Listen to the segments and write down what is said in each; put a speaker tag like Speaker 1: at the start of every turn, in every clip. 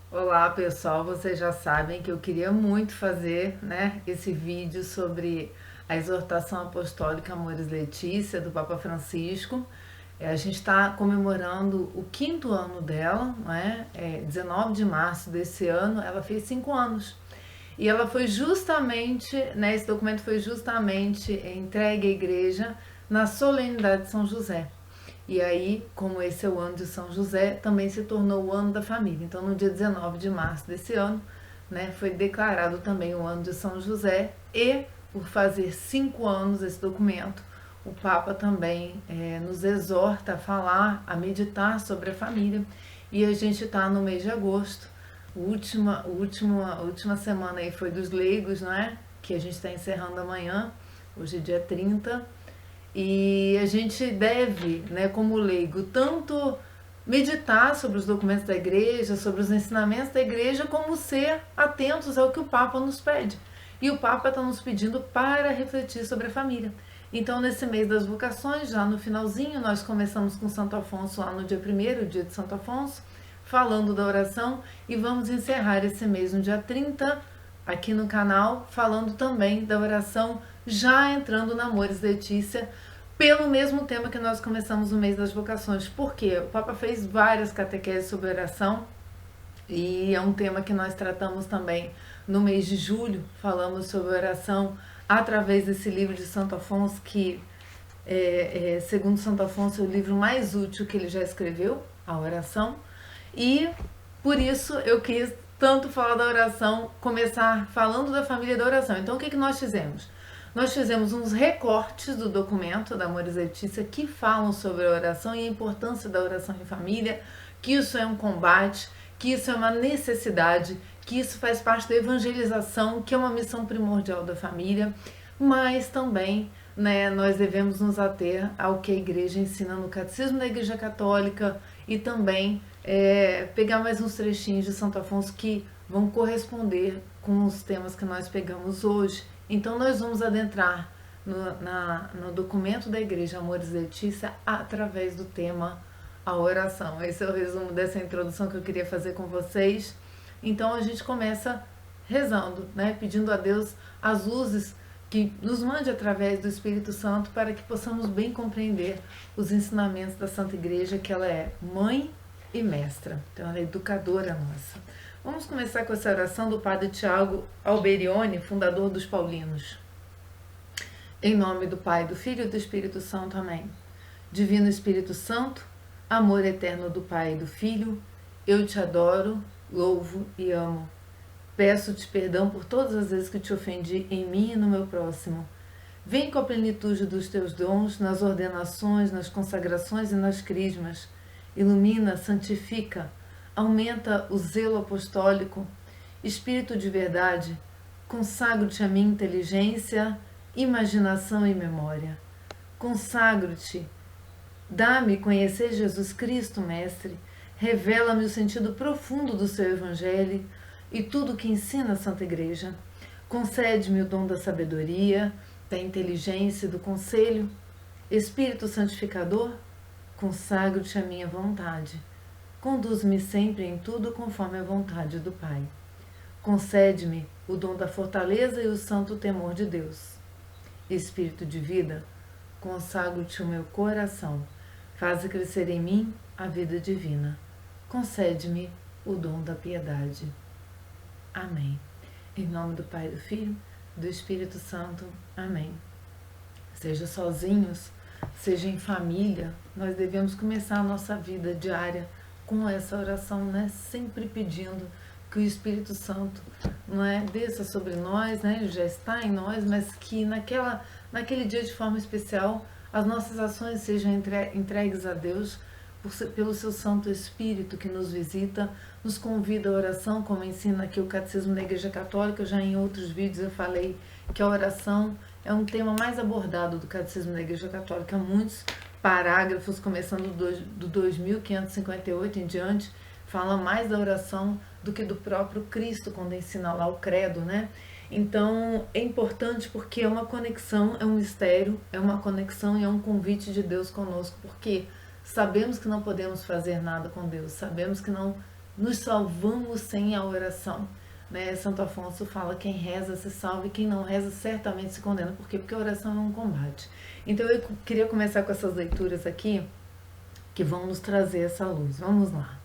Speaker 1: Olá pessoal, vocês já sabem que eu queria muito fazer, né, esse vídeo sobre a exortação apostólica Amoris Laetitia do Papa Francisco. A gente está comemorando o 5º ano dela, não é? 19 de março desse ano, ela fez 5 anos. E ela foi justamente, né, esse documento foi justamente entregue à igreja na solenidade de São José. E aí, como esse é o ano de São José, também se tornou o ano da família. Então, no dia 19 de março desse ano, né, foi declarado também o ano de São José. E, por fazer 5 anos esse documento, o Papa também nos exorta a falar, a meditar sobre a família. E a gente está no mês de agosto. A última semana aí foi dos leigos, não é? Que a gente está encerrando amanhã. Hoje é dia 30. E a gente deve, né, como leigo, tanto meditar sobre os documentos da igreja, sobre os ensinamentos da igreja, como ser atentos ao que o Papa nos pede. E o Papa está nos pedindo para refletir sobre a família. Então, nesse mês das vocações, já no finalzinho, nós começamos com Santo Afonso lá no dia 1º, o dia de Santo Afonso, falando da oração, e vamos encerrar esse mês no dia 30, aqui no canal, falando também da oração, já entrando na Amoris Laetitia, pelo mesmo tema que nós começamos o mês das vocações. Por quê? O Papa fez várias catequeses sobre oração e é um tema que nós tratamos também no mês de julho. Falamos sobre oração através desse livro de Santo Afonso, que, segundo Santo Afonso, é o livro mais útil que ele já escreveu, a oração. E por isso eu quis tanto falar da oração, começar falando da família da oração. Então, o que nós fizemos? Nós fizemos uns recortes do documento da Amoris Laetitia que falam sobre a oração e a importância da oração em família, que isso é um combate, que isso é uma necessidade, que isso faz parte da evangelização, que é uma missão primordial da família, mas também, né, nós devemos nos ater ao que a igreja ensina no Catecismo da Igreja Católica e também pegar mais uns trechinhos de Santo Afonso que vão corresponder com os temas que nós pegamos hoje. Então, nós vamos adentrar no documento da Igreja Amoris Laetitia através do tema a oração. Esse é o resumo dessa introdução que eu queria fazer com vocês. Então, a gente começa rezando, né? Pedindo a Deus as luzes que nos mande através do Espírito Santo para que possamos bem compreender os ensinamentos da Santa Igreja, que ela é mãe e mestra. Então, ela é educadora nossa. Vamos começar com essa oração do Padre Tiago Alberione, fundador dos Paulinos. Em nome do Pai, do Filho e do Espírito Santo. Amém. Divino Espírito Santo, amor eterno do Pai e do Filho, eu te adoro, louvo e amo. Peço-te perdão por todas as vezes que te ofendi em mim e no meu próximo. Vem com a plenitude dos teus dons nas ordenações, nas consagrações e nas crismas. Ilumina, santifica, aumenta o zelo apostólico. Espírito de verdade, consagro-te a minha inteligência, imaginação e memória. Consagro-te, dá-me conhecer Jesus Cristo, Mestre, revela-me o sentido profundo do seu Evangelho e tudo o que ensina a Santa Igreja. Concede-me o dom da sabedoria, da inteligência e do conselho. Espírito santificador, consagro-te a minha vontade. Conduz-me sempre em tudo conforme a vontade do Pai. Concede-me o dom da fortaleza e o santo temor de Deus. Espírito de vida, consagro-te o meu coração. Faze crescer em mim a vida divina. Concede-me o dom da piedade. Amém. Em nome do Pai, do Filho, do Espírito Santo. Amém. Seja sozinhos, seja em família, nós devemos começar a nossa vida diária com essa oração, né? Sempre pedindo que o Espírito Santo, não é, desça sobre nós, né? Ele já está em nós, mas que naquele dia de forma especial as nossas ações sejam entregues a Deus pelo seu Santo Espírito que nos visita, nos convida à oração, como ensina aqui o Catecismo da Igreja Católica. Já em outros vídeos eu falei que a oração é um tema mais abordado do Catecismo da Igreja Católica. Muitos parágrafos, começando do 2558 em diante, fala mais da oração do que do próprio Cristo, quando ensina lá o credo, né? Então, é importante porque é uma conexão, é um mistério, é uma conexão e é um convite de Deus conosco, porque sabemos que não podemos fazer nada com Deus, sabemos que não nos salvamos sem a oração. Né? Santo Afonso fala: quem reza se salva e quem não reza certamente se condena. Por quê? Porque a oração é um combate. Então eu queria começar com essas leituras aqui que vão nos trazer essa luz. Vamos lá.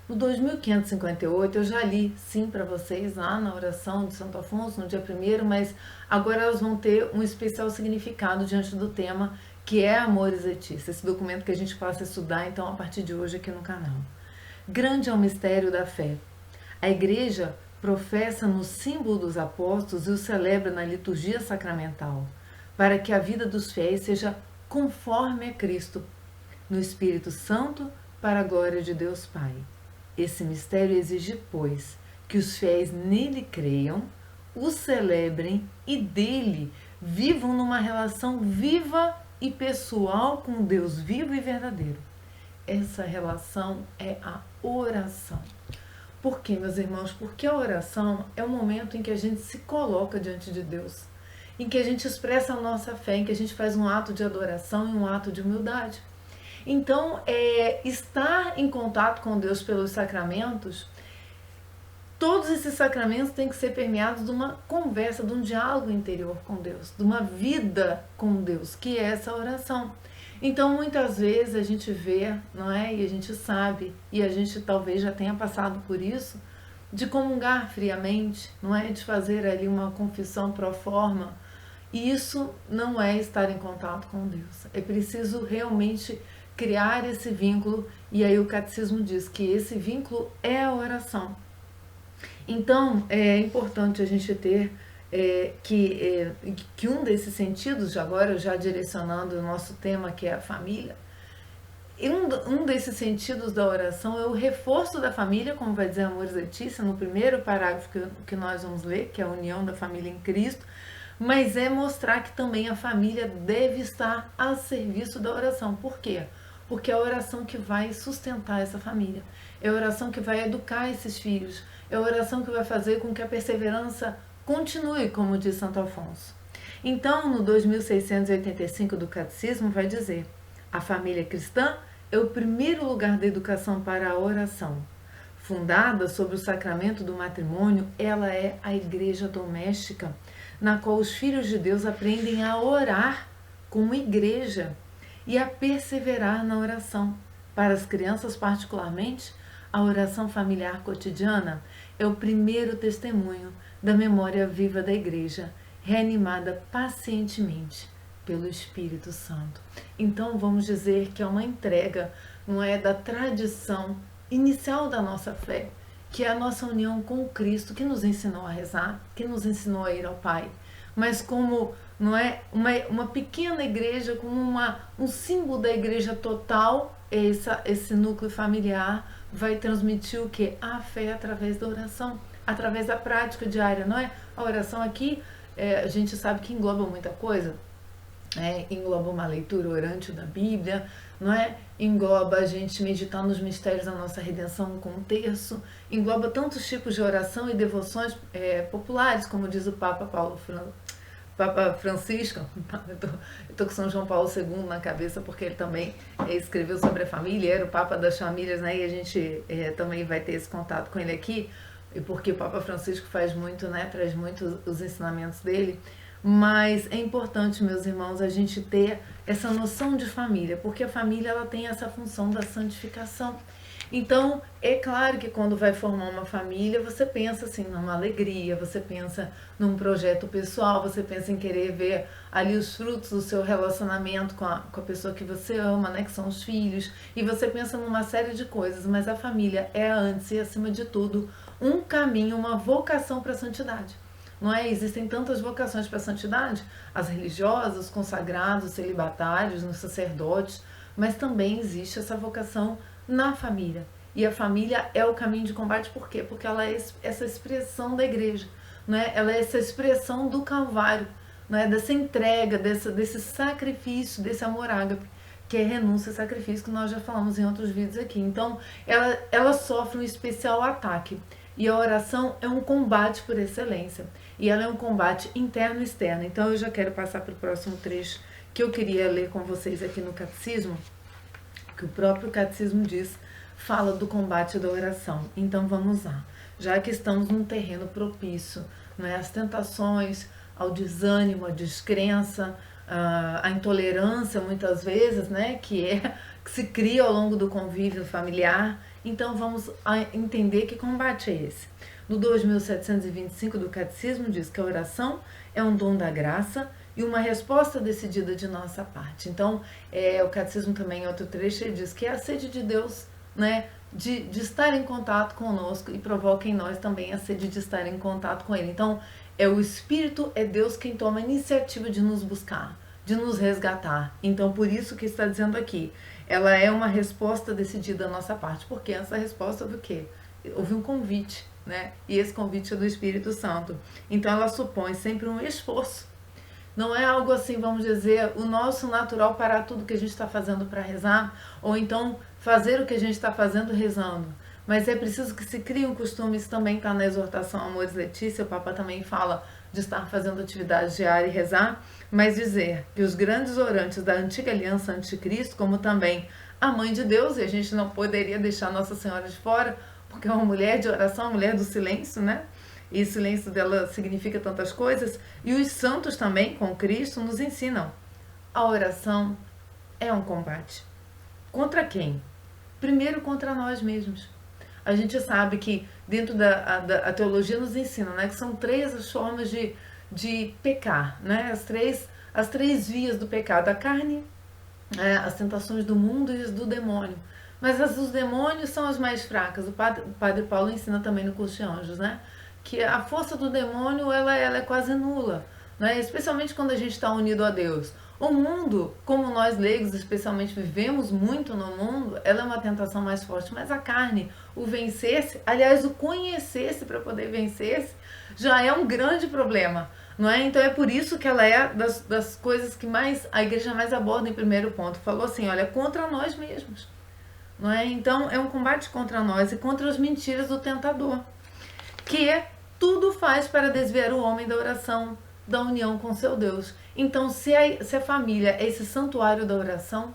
Speaker 1: No 2558 eu já li sim para vocês lá na oração de Santo Afonso no dia 1º, mas agora elas vão ter um especial significado diante do tema que é Amoris Laetitia, esse documento que a gente passa a estudar então a partir de hoje aqui no canal. Grande é o mistério da fé. A Igreja professa no símbolo dos apóstolos e o celebra na liturgia sacramental, para que a vida dos fiéis seja conforme a Cristo, no Espírito Santo, para a glória de Deus Pai. Esse mistério exige, pois, que os fiéis nele creiam, o celebrem e dele vivam numa relação viva e pessoal com Deus vivo e verdadeiro. Essa relação é a oração. Por quê, meus irmãos? Porque a oração é o momento em que a gente se coloca diante de Deus, em que a gente expressa a nossa fé, em que a gente faz um ato de adoração e um ato de humildade. Então, estar em contato com Deus pelos sacramentos, todos esses sacramentos têm que ser permeados de uma conversa, de um diálogo interior com Deus, de uma vida com Deus, que é essa oração. Então, muitas vezes a gente vê, não é? E a gente sabe, e a gente talvez já tenha passado por isso, de comungar friamente, não é? De fazer ali uma confissão pro forma. E isso não é estar em contato com Deus. É preciso realmente criar esse vínculo, e aí o catecismo diz que esse vínculo é a oração. Então, é importante a gente ter que um desses sentidos, agora já direcionando o nosso tema, que é a família, um desses sentidos da oração é o reforço da família, como vai dizer Amoris Laetitia, no primeiro parágrafo que nós vamos ler, que é a união da família em Cristo, mas é mostrar que também a família deve estar a serviço da oração. Por quê? Porque é a oração que vai sustentar essa família, é a oração que vai educar esses filhos, é a oração que vai fazer com que a perseverança continue, como diz Santo Afonso. Então, no 2685 do Catecismo, vai dizer: a família cristã é o primeiro lugar da educação para a oração. Fundada sobre o sacramento do matrimônio, ela é a igreja doméstica, na qual os filhos de Deus aprendem a orar como igreja e a perseverar na oração. Para as crianças, particularmente, a oração familiar cotidiana é o primeiro testemunho da memória viva da igreja, reanimada pacientemente pelo Espírito Santo. Então, vamos dizer que é uma entrega, não é, da tradição inicial da nossa fé, que é a nossa união com Cristo, que nos ensinou a rezar, que nos ensinou a ir ao Pai, mas como, não é, uma pequena igreja, como um símbolo da igreja total, esse núcleo familiar vai transmitir o quê? A fé através da oração, através da prática diária, não é? A oração aqui, a gente sabe que engloba muita coisa, engloba uma leitura orante da Bíblia, não é? Engloba a gente meditar nos mistérios da nossa redenção com um terço, engloba tantos tipos de oração e devoções populares, como diz o Papa Francisco. Eu estou com São João Paulo II na cabeça, porque ele também escreveu sobre a família, era o Papa das famílias, né? E a gente também vai ter esse contato com ele aqui, e porque o Papa Francisco faz muito, né? Traz muito os ensinamentos dele. Mas é importante, meus irmãos, a gente ter essa noção de família, porque a família ela tem essa função da santificação. Então, é claro que quando vai formar uma família, você pensa assim numa alegria, você pensa num projeto pessoal, você pensa em querer ver ali os frutos do seu relacionamento com a pessoa que você ama, né, que são os filhos, e você pensa numa série de coisas, mas a família é antes e acima de tudo um caminho, uma vocação para a santidade. Não é? Existem tantas vocações para a santidade, as religiosas, os consagrados, os celibatários, os sacerdotes, mas também existe essa vocação na família. E a família é o caminho de combate, por quê? Porque ela é essa expressão da igreja, não é? Ela é essa expressão do Calvário, não é? Dessa entrega, desse sacrifício, desse amor ágape, que é renúncia e sacrifício, que nós já falamos em outros vídeos aqui. Então, ela sofre um especial ataque. E a oração é um combate por excelência. E ela é um combate interno e externo. Então eu já quero passar para o próximo trecho que eu queria ler com vocês aqui no Catecismo, que o próprio Catecismo diz fala do combate da oração. Então vamos lá. Já que estamos num terreno propício, né, às tentações, ao desânimo, à descrença, a intolerância muitas vezes, né, que se cria ao longo do convívio familiar. Então vamos entender que combate é esse. No 2725 do Catecismo diz que a oração é um dom da graça e uma resposta decidida de nossa parte. Então, o Catecismo também, em outro trecho, ele diz que é a sede de Deus, né, de estar em contato conosco, e provoca em nós também a sede de estar em contato com Ele. Então, é o Espírito, é Deus quem toma a iniciativa de nos buscar, de nos resgatar. Então, por isso que está dizendo aqui, ela é uma resposta decidida da nossa parte. Porque essa resposta do quê? Houve um convite, né? E esse convite é do Espírito Santo. Então, ela supõe sempre um esforço. Não é algo assim, vamos dizer, o nosso natural parar tudo que a gente está fazendo para rezar, ou então fazer o que a gente está fazendo rezando. Mas é preciso que se crie um costume, isso também está na exortação Amores Letícia, o Papa também fala de estar fazendo atividade diária e rezar, mas dizer que os grandes orantes da antiga aliança anticristo, como também a Mãe de Deus, e a gente não poderia deixar Nossa Senhora de fora, porque é uma mulher de oração, uma mulher do silêncio, né? E o silêncio dela significa tantas coisas. E os santos também, com Cristo, nos ensinam. A oração é um combate. Contra quem? Primeiro contra nós mesmos. A gente sabe que dentro a teologia nos ensina, né, que são três as formas de pecar, né? As três vias do pecado. A carne, as tentações do mundo e as do demônio. Mas as dos demônios são as mais fracas. O padre Paulo ensina também no curso de anjos, né? Que a força do demônio ela é quase nula, né? Especialmente quando a gente está unido a Deus. O mundo, como nós leigos especialmente vivemos muito no mundo, ela é uma tentação mais forte, mas a carne, o vencer-se, aliás, o conhecer-se para poder vencer-se, já é um grande problema, não é? Então é por isso que ela é das coisas que mais a igreja mais aborda em primeiro ponto. Falou assim, olha, contra nós mesmos, não é? Então é um combate contra nós e contra as mentiras do tentador, que tudo faz para desviar o homem da oração, da união com seu Deus. Então, se a família é esse santuário da oração,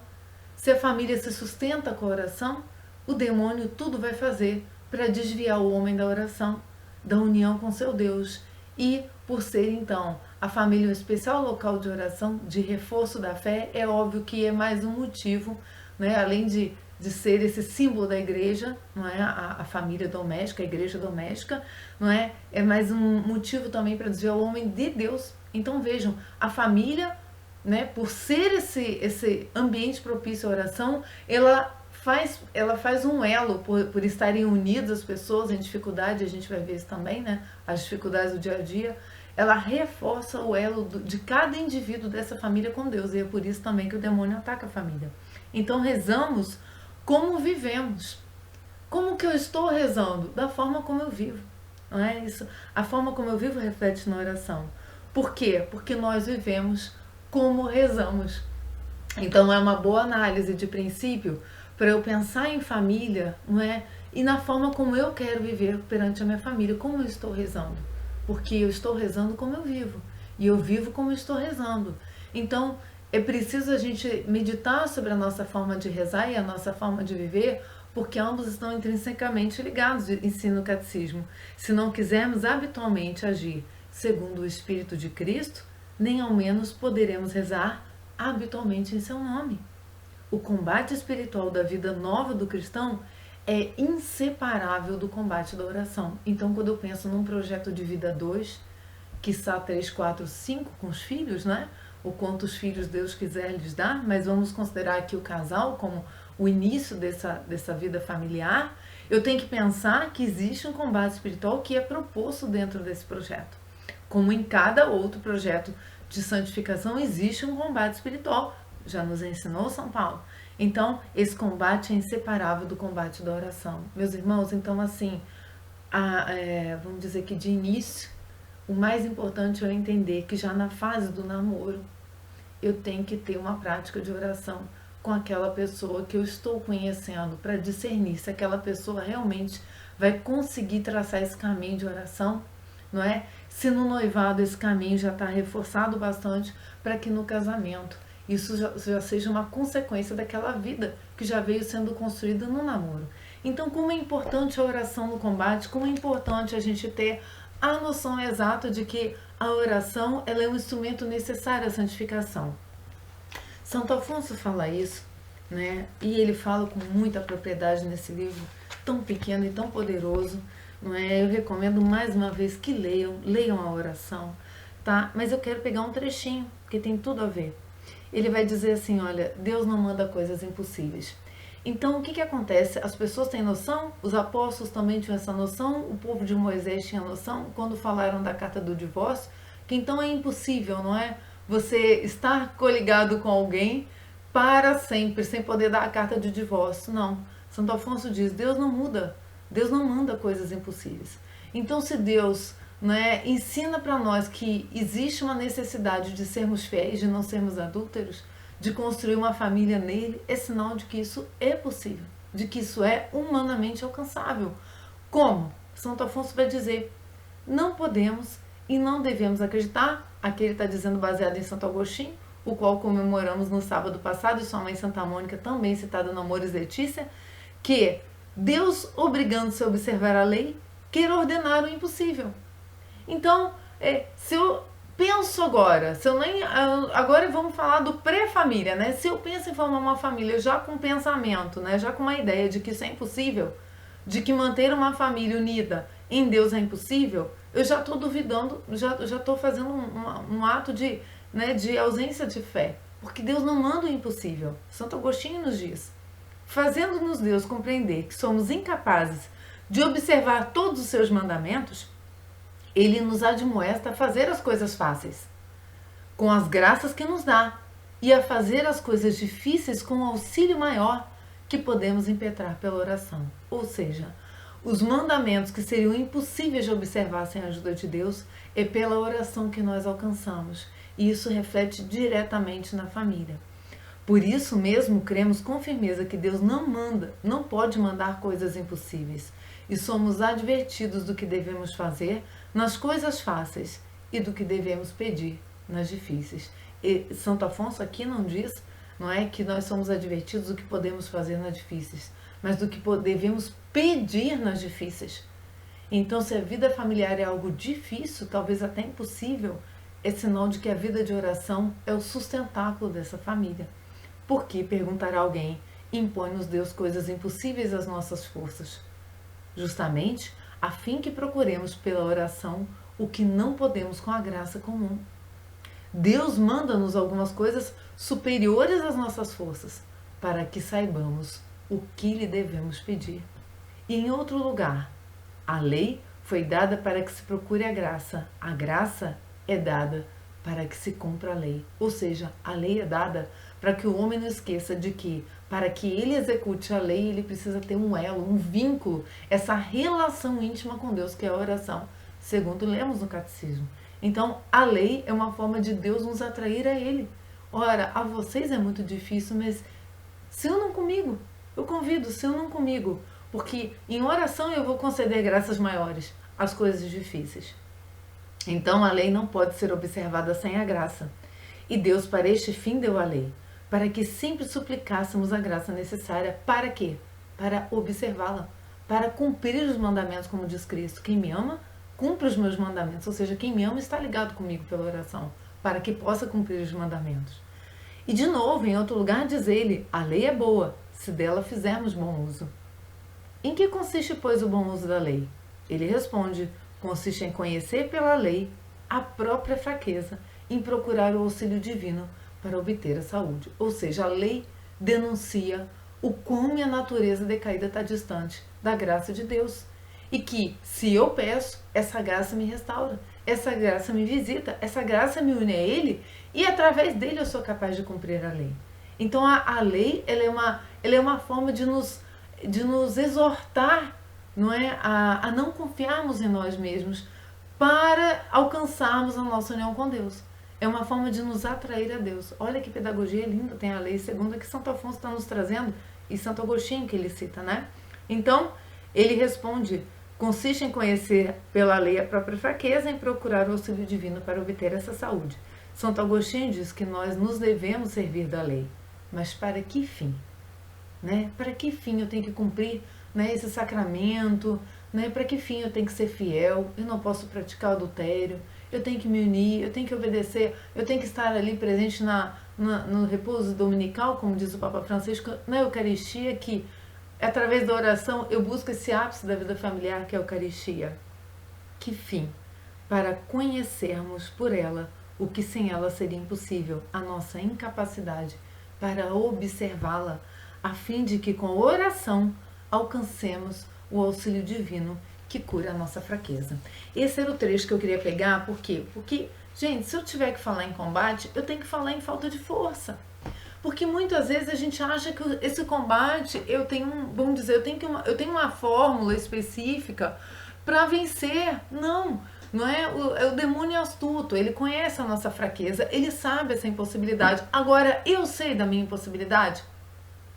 Speaker 1: se a família se sustenta com a oração, o demônio tudo vai fazer para desviar o homem da oração, da união com seu Deus. E, por ser, então, a família um especial local de oração, de reforço da fé, é óbvio que é mais um motivo, né, além de ser esse símbolo da igreja, não é? A família doméstica, a igreja doméstica, não é? É mais um motivo também para desviar o homem de Deus. Então vejam, a família, né, por ser esse ambiente propício à oração, ela faz um elo, por estarem unidas as pessoas em dificuldade, a gente vai ver isso também, né? As dificuldades do dia a dia, ela reforça o elo de cada indivíduo dessa família com Deus, e é por isso também que o demônio ataca a família. Então rezamos como vivemos. Como que eu estou rezando? Da forma como eu vivo. Não é isso? A forma como eu vivo reflete na oração. Por quê? Porque nós vivemos como rezamos. Então é uma boa análise de princípio para eu pensar em família, não é? E na forma como eu quero viver perante a minha família, como eu estou rezando. Porque eu estou rezando como eu vivo. E eu vivo como eu estou rezando. Então, é preciso a gente meditar sobre a nossa forma de rezar e a nossa forma de viver, porque ambos estão intrinsecamente ligados, ensina o catecismo. Se não quisermos habitualmente agir segundo o Espírito de Cristo, nem ao menos poderemos rezar habitualmente em seu nome. O combate espiritual da vida nova do cristão é inseparável do combate da oração. Então, quando eu penso num projeto de vida 2, quiçá 3, 4, 5 com os filhos, né? Ou quantos filhos Deus quiser lhes dar, mas vamos considerar aqui o casal como o início dessa vida familiar, eu tenho que pensar que existe um combate espiritual que é proposto dentro desse projeto. Como em cada outro projeto de santificação existe um combate espiritual, já nos ensinou São Paulo. Então, esse combate é inseparável do combate da oração. Meus irmãos, então assim, vamos dizer que de início, o mais importante é eu entender que já na fase do namoro, eu tenho que ter uma prática de oração com aquela pessoa que eu estou conhecendo, para discernir se aquela pessoa realmente vai conseguir traçar esse caminho de oração, não é? Se no noivado esse caminho já está reforçado bastante, para que no casamento isso já seja uma consequência daquela vida que já veio sendo construída no namoro. Então, como é importante a oração no combate, como é importante a gente ter a noção exata de que a oração ela é um instrumento necessário à santificação. Santo Afonso fala isso, né? E ele fala com muita propriedade nesse livro, tão pequeno e tão poderoso, não é? Eu recomendo mais uma vez que leiam a oração, tá? Mas eu quero pegar um trechinho, que tem tudo a ver. Ele vai dizer assim, olha, Deus não manda coisas impossíveis. Então, o que acontece? As pessoas têm noção, os apóstolos também tinham essa noção, o povo de Moisés tinha noção, quando falaram da carta do divórcio, que então é impossível, não é? Você estar coligado com alguém para sempre, sem poder dar a carta de divórcio. Não. Santo Afonso diz, Deus não muda, Deus não manda coisas impossíveis. Então, se Deus, né, ensina para nós que existe uma necessidade de sermos fiéis, de não sermos adúlteros, de construir uma família nele, é sinal de que isso é possível, de que isso é humanamente alcançável. Como? Santo Afonso vai dizer, não podemos e não devemos acreditar, aqui ele está dizendo baseado em Santo Agostinho, o qual comemoramos no sábado passado, e sua mãe Santa Mônica também citada no Amores Letícia, que Deus, obrigando-se a observar a lei, quer ordenar o impossível. Então, se eu penso agora, agora vamos falar do pré-família, né? Se eu penso em formar uma família já com pensamento, né? Já com uma ideia de que isso é impossível, de que manter uma família unida em Deus é impossível, eu já estou duvidando, já estou fazendo um ato de, né, de ausência de fé, porque Deus não manda o impossível. Santo Agostinho nos diz, fazendo-nos Deus compreender que somos incapazes de observar todos os seus mandamentos, ele nos admoesta a fazer as coisas fáceis, com as graças que nos dá, e a fazer as coisas difíceis com o auxílio maior que podemos impetrar pela oração. Ou seja, os mandamentos que seriam impossíveis de observar sem a ajuda de Deus, é pela oração que nós alcançamos. E isso reflete diretamente na família. Por isso mesmo, cremos com firmeza que Deus não pode mandar coisas impossíveis. E somos advertidos do que devemos fazer nas coisas fáceis e do que devemos pedir nas difíceis. E Santo Afonso aqui não diz, não é, que nós somos advertidos do que podemos fazer nas difíceis, mas do que devemos pedir nas difíceis. Então, se a vida familiar é algo difícil, talvez até impossível, é sinal de que a vida de oração é o sustentáculo dessa família. Porque, perguntará alguém, impõe-nos Deus coisas impossíveis às nossas forças? Justamente a fim que procuremos pela oração o que não podemos com a graça comum. Deus manda-nos algumas coisas superiores às nossas forças, para que saibamos o que lhe devemos pedir. E em outro lugar, a lei foi dada para que se procure a graça é dada para que se cumpra a lei. Ou seja, a lei é dada para que o homem não esqueça de que, para que ele execute a lei, ele precisa ter um elo, um vínculo, essa relação íntima com Deus, que é a oração, segundo lemos no Catecismo. Então, a lei é uma forma de Deus nos atrair a Ele. Ora, a vocês é muito difícil, mas se unam comigo. Eu convido, se unam comigo, porque em oração eu vou conceder graças maiores às coisas difíceis. Então, a lei não pode ser observada sem a graça. E Deus, para este fim, deu a lei, para que sempre suplicássemos a graça necessária. Para quê? Para observá-la, para cumprir os mandamentos, como diz Cristo. Quem me ama, cumpre os meus mandamentos. Ou seja, quem me ama está ligado comigo pela oração, para que possa cumprir os mandamentos. E de novo, em outro lugar, diz ele, a lei é boa, se dela fizermos bom uso. Em que consiste, pois, o bom uso da lei? Ele responde, consiste em conhecer pela lei a própria fraqueza, em procurar o auxílio divino para obter a saúde. Ou seja, a lei denuncia o quão minha natureza decaída está distante da graça de Deus. E que, se eu peço, essa graça me restaura, essa graça me visita, essa graça me une a Ele, e através dele eu sou capaz de cumprir a lei. Então a lei ela é uma forma de nos exortar, não é? A não confiarmos em nós mesmos para alcançarmos a nossa união com Deus. É uma forma de nos atrair a Deus. Olha que pedagogia linda tem a lei segunda que Santo Afonso está nos trazendo, e Santo Agostinho que ele cita, né? Então, ele responde, consiste em conhecer pela lei a própria fraqueza, em procurar o auxílio divino para obter essa saúde. Santo Agostinho diz que nós nos devemos servir da lei, mas para que fim? Né? Para que fim eu tenho que cumprir né, esse sacramento, né, para que fim eu tenho que ser fiel, eu não posso praticar adultério, eu tenho que me unir, eu tenho que obedecer, eu tenho que estar ali presente no repouso dominical, como diz o Papa Francisco, na Eucaristia, que através da oração eu busco esse ápice da vida familiar, que é a Eucaristia. Que fim? Para conhecermos por ela o que sem ela seria impossível, a nossa incapacidade para observá-la, a fim de que com a oração alcancemos o auxílio divino que cura a nossa fraqueza. Esse era o trecho que eu queria pegar, por quê? Porque, gente, se eu tiver que falar em combate, eu tenho que falar em falta de força. Porque muitas vezes a gente acha que esse combate, vamos dizer, eu tenho uma fórmula específica para vencer. Não, não é? O demônio é astuto, ele conhece a nossa fraqueza, ele sabe essa impossibilidade. Agora, eu sei da minha impossibilidade?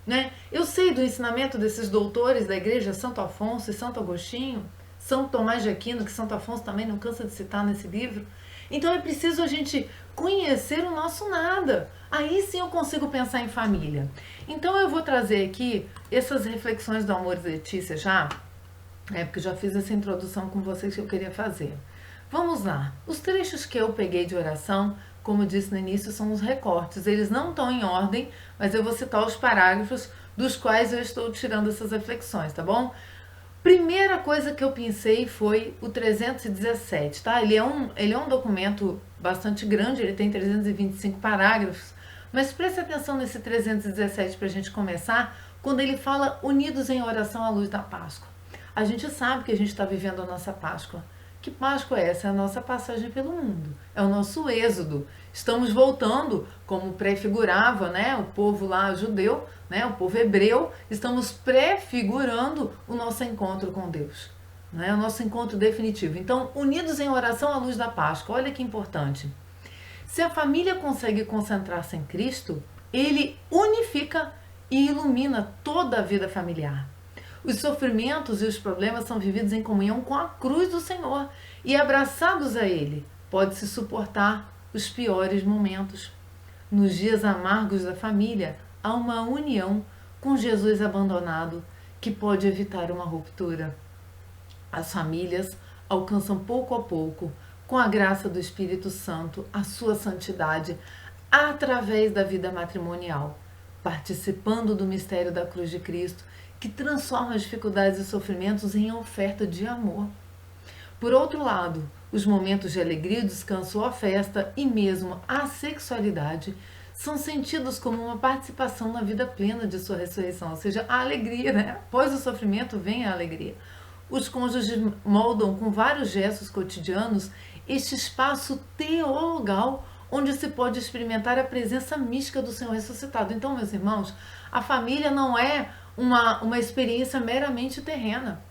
Speaker 1: Né? Eu sei do ensinamento desses doutores da igreja, Santo Afonso e Santo Agostinho, São Tomás de Aquino, que Santo Afonso também não cansa de citar nesse livro. Então é preciso a gente conhecer o nosso nada. Aí sim eu consigo pensar em família. Então eu vou trazer aqui essas reflexões do Amores Letícia já, porque já fiz essa introdução com vocês que eu queria fazer. Vamos lá. Os trechos que eu peguei de oração, como eu disse no início, são os recortes. Eles não estão em ordem, mas eu vou citar os parágrafos dos quais eu estou tirando essas reflexões, tá bom? Primeira coisa que eu pensei foi o 317, tá? Ele é um documento bastante grande, ele tem 325 parágrafos, mas preste atenção nesse 317 para a gente começar, quando ele fala unidos em oração à luz da Páscoa. A gente sabe que a gente está vivendo a nossa Páscoa. Que Páscoa é essa? É a nossa passagem pelo mundo, é o nosso êxodo. Estamos voltando, como prefigurava, né, o povo lá judeu, né, o povo hebreu, estamos prefigurando o nosso encontro com Deus, né, o nosso encontro definitivo. Então, unidos em oração à luz da Páscoa, olha que importante. Se a família consegue concentrar-se em Cristo, ele unifica e ilumina toda a vida familiar. Os sofrimentos e os problemas são vividos em comunhão com a cruz do Senhor e abraçados a Ele, pode-se suportar os piores momentos. Nos dias amargos da família, há uma união com Jesus abandonado que pode evitar uma ruptura. As famílias alcançam pouco a pouco, com a graça do Espírito Santo, a sua santidade através da vida matrimonial, participando do mistério da cruz de Cristo, que transforma as dificuldades e sofrimentos em oferta de amor. Por outro lado, os momentos de alegria, o descanso, a festa e mesmo a sexualidade são sentidos como uma participação na vida plena de sua ressurreição, ou seja, a alegria, né? Após o sofrimento vem a alegria. Os cônjuges moldam com vários gestos cotidianos este espaço teologal onde se pode experimentar a presença mística do Senhor ressuscitado. Então, meus irmãos, a família não é uma experiência meramente terrena.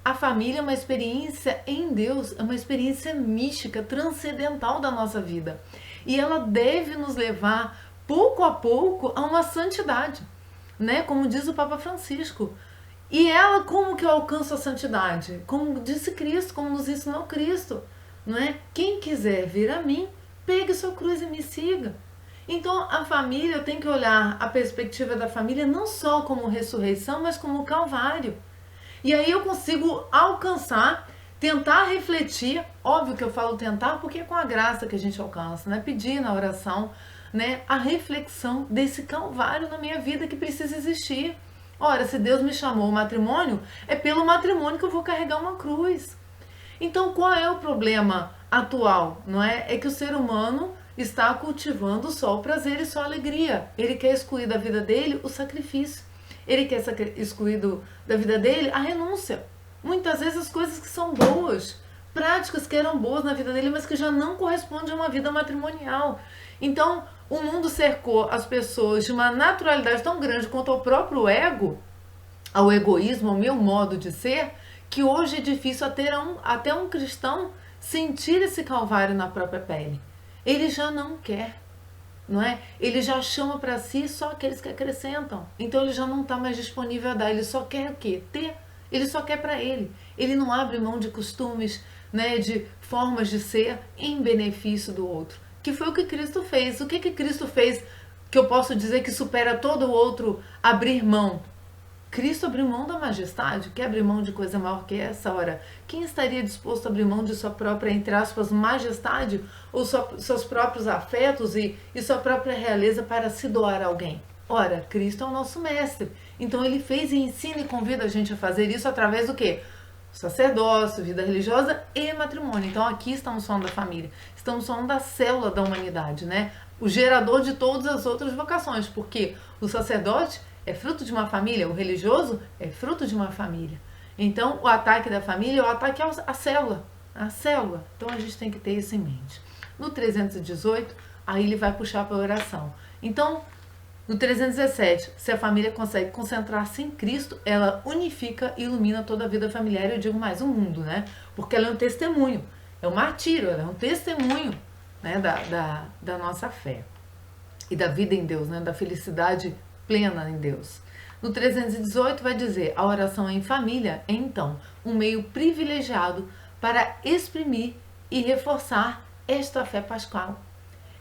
Speaker 1: A família é uma experiência em Deus, é uma experiência mística, transcendental da nossa vida. E ela deve nos levar, pouco a pouco, a uma santidade, né? Como diz o Papa Francisco. E ela, como que alcança a santidade? Como disse Cristo, como nos ensinou Cristo, não é? Quem quiser vir a mim, pegue sua cruz e me siga. Então, a família, eu tenho que olhar a perspectiva da família não só como ressurreição, mas como Calvário. E aí eu consigo alcançar, tentar refletir, óbvio que eu falo tentar, porque é com a graça que a gente alcança, né? Pedir na oração, né, a reflexão desse Calvário na minha vida que precisa existir. Ora, se Deus me chamou ao matrimônio, é pelo matrimônio que eu vou carregar uma cruz. Então, qual é o problema atual? Não é? É que o ser humano está cultivando só o prazer e só a alegria. Ele quer excluir da vida dele o sacrifício. Ele quer excluir da vida dele a renúncia. Muitas vezes as coisas que são boas, práticas que eram boas na vida dele, mas que já não correspondem a uma vida matrimonial. Então, o mundo cercou as pessoas de uma naturalidade tão grande quanto ao próprio ego, ao egoísmo, ao meu modo de ser, que hoje é difícil até um cristão sentir esse calvário na própria pele. Ele já não quer, não é? Ele já chama para si só aqueles que acrescentam. Então ele já não está mais disponível a dar. Ele só quer o quê? Ter. Ele só quer para ele. Ele não abre mão de costumes, né, de formas de ser em benefício do outro. Que foi o que Cristo fez. O que Cristo fez que eu posso dizer que supera todo o outro abrir mão? Cristo abriu mão da majestade. Quer abrir mão de coisa maior que essa? Ora, quem estaria disposto a abrir mão de sua própria, entre aspas, majestade, ou seus próprios afetos e sua própria realeza para se doar a alguém? Ora, Cristo é o nosso mestre. Então ele fez e ensina e convida a gente a fazer isso através do quê? Sacerdócio, vida religiosa e matrimônio. Então aqui estamos falando da família, estamos falando da célula da humanidade, né? O gerador de todas as outras vocações, porque o sacerdote é fruto de uma família, o religioso é fruto de uma família. Então o ataque da família é o ataque à célula, a célula. Então a gente tem que ter isso em mente. No 318, aí ele vai puxar para a oração. Então, no 317, se a família consegue concentrar-se em Cristo, ela unifica e ilumina toda a vida familiar, eu digo mais, o mundo, né? Porque ela é um testemunho, é um martírio, ela é um testemunho, né, da nossa fé e da vida em Deus, né, da felicidade plena em Deus. No 318 vai dizer, a oração em família é então um meio privilegiado para exprimir e reforçar esta fé pascal.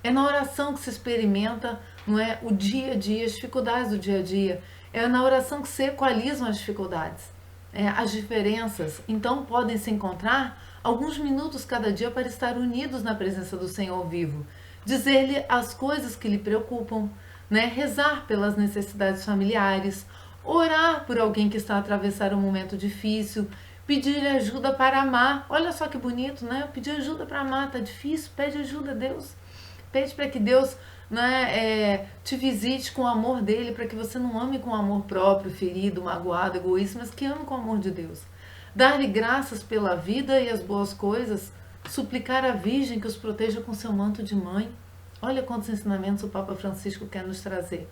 Speaker 1: É na oração que se experimenta, não é, o dia a dia, as dificuldades do dia a dia. É na oração que se equalizam as dificuldades, as diferenças. Então podem se encontrar alguns minutos cada dia para estar unidos na presença do Senhor vivo. Dizer-lhe as coisas que lhe preocupam, né? Rezar pelas necessidades familiares, orar por alguém que está a atravessar um momento difícil, pedir ajuda para amar. Olha só que bonito, né? Pedir ajuda para amar, está difícil, pede ajuda a Deus. Pede para que Deus, né, te visite com o amor dele, para que você não ame com amor próprio, ferido, magoado, egoísta, mas que ame com o amor de Deus. Dar-lhe graças pela vida e as boas coisas, suplicar à Virgem que os proteja com seu manto de mãe. Olha quantos ensinamentos o Papa Francisco quer nos trazer.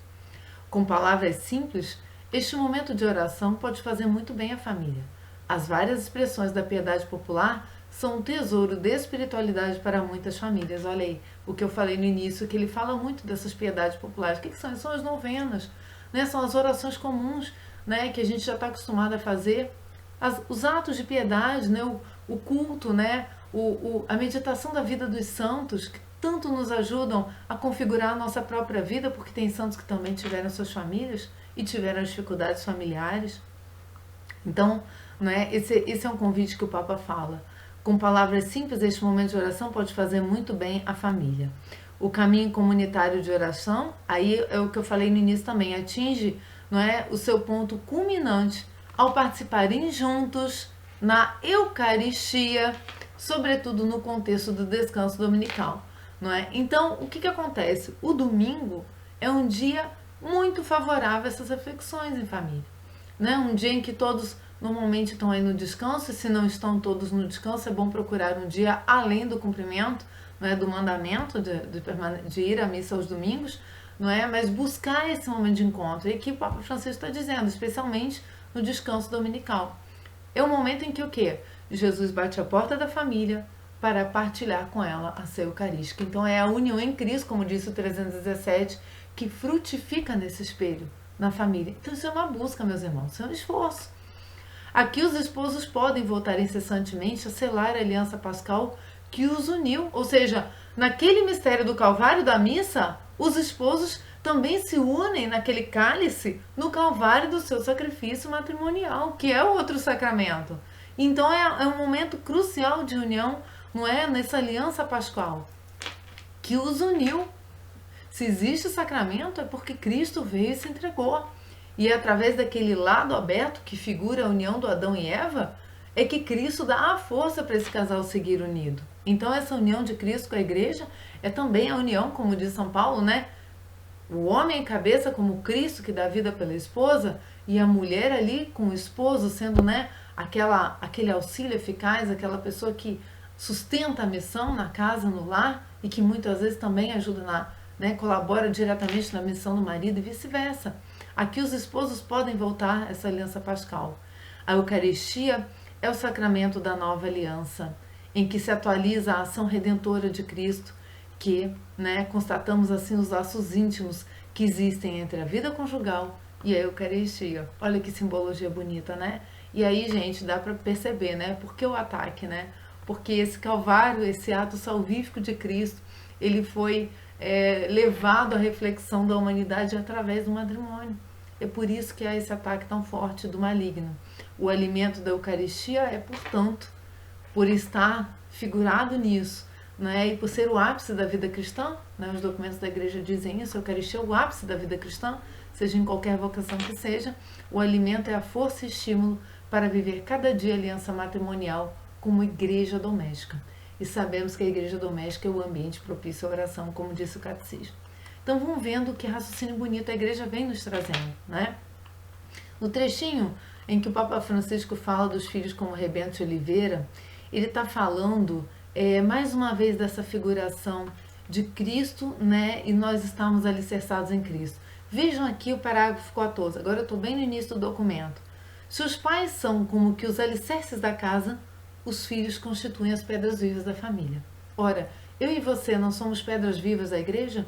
Speaker 1: Com palavras simples, este momento de oração pode fazer muito bem à família. As várias expressões da piedade popular são um tesouro de espiritualidade para muitas famílias. Olha aí, o que eu falei no início, que ele fala muito dessas piedades populares. O que são? São as novenas, né? São as orações comuns, né? Que a gente já está acostumado a fazer. Os atos de piedade, né? O culto, né? A meditação da vida dos santos, que tanto nos ajudam a configurar a nossa própria vida, porque tem santos que também tiveram suas famílias e tiveram dificuldades familiares. Então, né? Esse é um convite que o Papa fala. Com palavras simples, este momento de oração pode fazer muito bem à família. O caminho comunitário de oração, aí é o que eu falei no início também, atinge, não é, o seu ponto culminante ao participarem juntos na Eucaristia, sobretudo no contexto do descanso dominical, não é? Então, o que acontece? O domingo é um dia muito favorável a essas reflexões em família, né? Um dia em que todos normalmente estão aí no descanso, e se não estão todos no descanso, é bom procurar um dia além do cumprimento, não é, do mandamento de ir à missa aos domingos, não é, mas buscar esse momento de encontro. E aqui o Papa Francisco está dizendo, especialmente no descanso dominical. É o momento em que o quê? Jesus bate a porta da família para partilhar com ela a ceia eucarística. Então é a união em Cristo, como disse o 317, que frutifica nesse espelho, na família. Então isso é uma busca, meus irmãos, isso é um esforço. Aqui os esposos podem voltar incessantemente a selar a aliança pascal que os uniu. Ou seja, naquele mistério do Calvário da missa, os esposos também se unem naquele cálice no Calvário do seu sacrifício matrimonial, que é o outro sacramento. Então é um momento crucial de união, não é? Nessa aliança pascal que os uniu. Se existe sacramento é porque Cristo veio e se entregou. E é através daquele lado aberto, que figura a união do Adão e Eva, é que Cristo dá a força para esse casal seguir unido. Então essa união de Cristo com a igreja é também a união, como diz São Paulo, né? O homem em cabeça como Cristo, que dá vida pela esposa, e a mulher ali com o esposo sendo, né, aquele auxílio eficaz, aquela pessoa que sustenta a missão na casa, no lar, e que muitas vezes também ajuda colabora diretamente na missão do marido e vice-versa. Aqui os esposos podem voltar a essa aliança pascal. A Eucaristia é o sacramento da nova aliança, em que se atualiza a ação redentora de Cristo, que, né, constatamos assim os laços íntimos que existem entre a vida conjugal e a Eucaristia. Olha que simbologia bonita, né? E aí, gente, dá para perceber, né? Por que o ataque, né? Porque esse Calvário, esse ato salvífico de Cristo, ele foi levado à reflexão da humanidade através do matrimônio. É por isso que há esse ataque tão forte do maligno. O alimento da Eucaristia é, portanto, por estar figurado nisso, né? E por ser o ápice da vida cristã, né? Os documentos da igreja dizem isso, a Eucaristia é o ápice da vida cristã, seja em qualquer vocação que seja, o alimento é a força e estímulo para viver cada dia a aliança matrimonial como igreja doméstica. E sabemos que a igreja doméstica é o ambiente propício à oração, como disse o catecismo. Então vamos vendo que raciocínio bonito a igreja vem nos trazendo, né? No trechinho em que o Papa Francisco fala dos filhos como rebento de oliveira, ele está falando mais uma vez dessa figuração de Cristo, né? E nós estamos alicerçados em Cristo. Vejam aqui o parágrafo 14, agora eu estou bem no início do documento. Se os pais são como que os alicerces da casa, os filhos constituem as pedras vivas da família. Ora, eu e você não somos pedras vivas da igreja?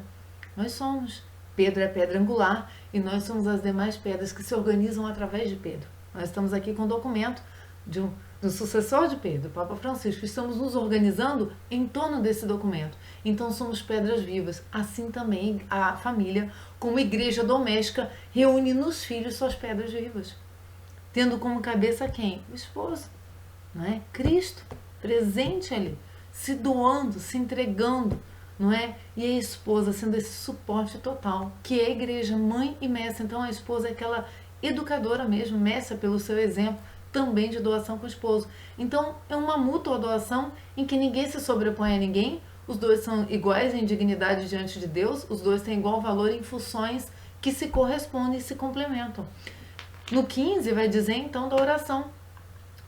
Speaker 1: Nós somos. Pedro é pedra angular e nós somos as demais pedras que se organizam através de Pedro. Nós estamos aqui com o documento do sucessor de Pedro, o Papa Francisco. Estamos nos organizando em torno desse documento. Então somos pedras vivas. Assim também a família, como igreja doméstica, reúne nos filhos suas pedras vivas. Tendo como cabeça quem? O esposo, não é? Cristo, presente ali, se doando, se entregando, não é? E a esposa sendo esse suporte total, que é a igreja, mãe e mestra. Então a esposa é aquela educadora mesmo, mestra pelo seu exemplo, também de doação com o esposo. Então é uma mútua doação em que ninguém se sobrepõe a ninguém, os dois são iguais em dignidade diante de Deus, os dois têm igual valor em funções que se correspondem e se complementam. No 15 vai dizer então da oração.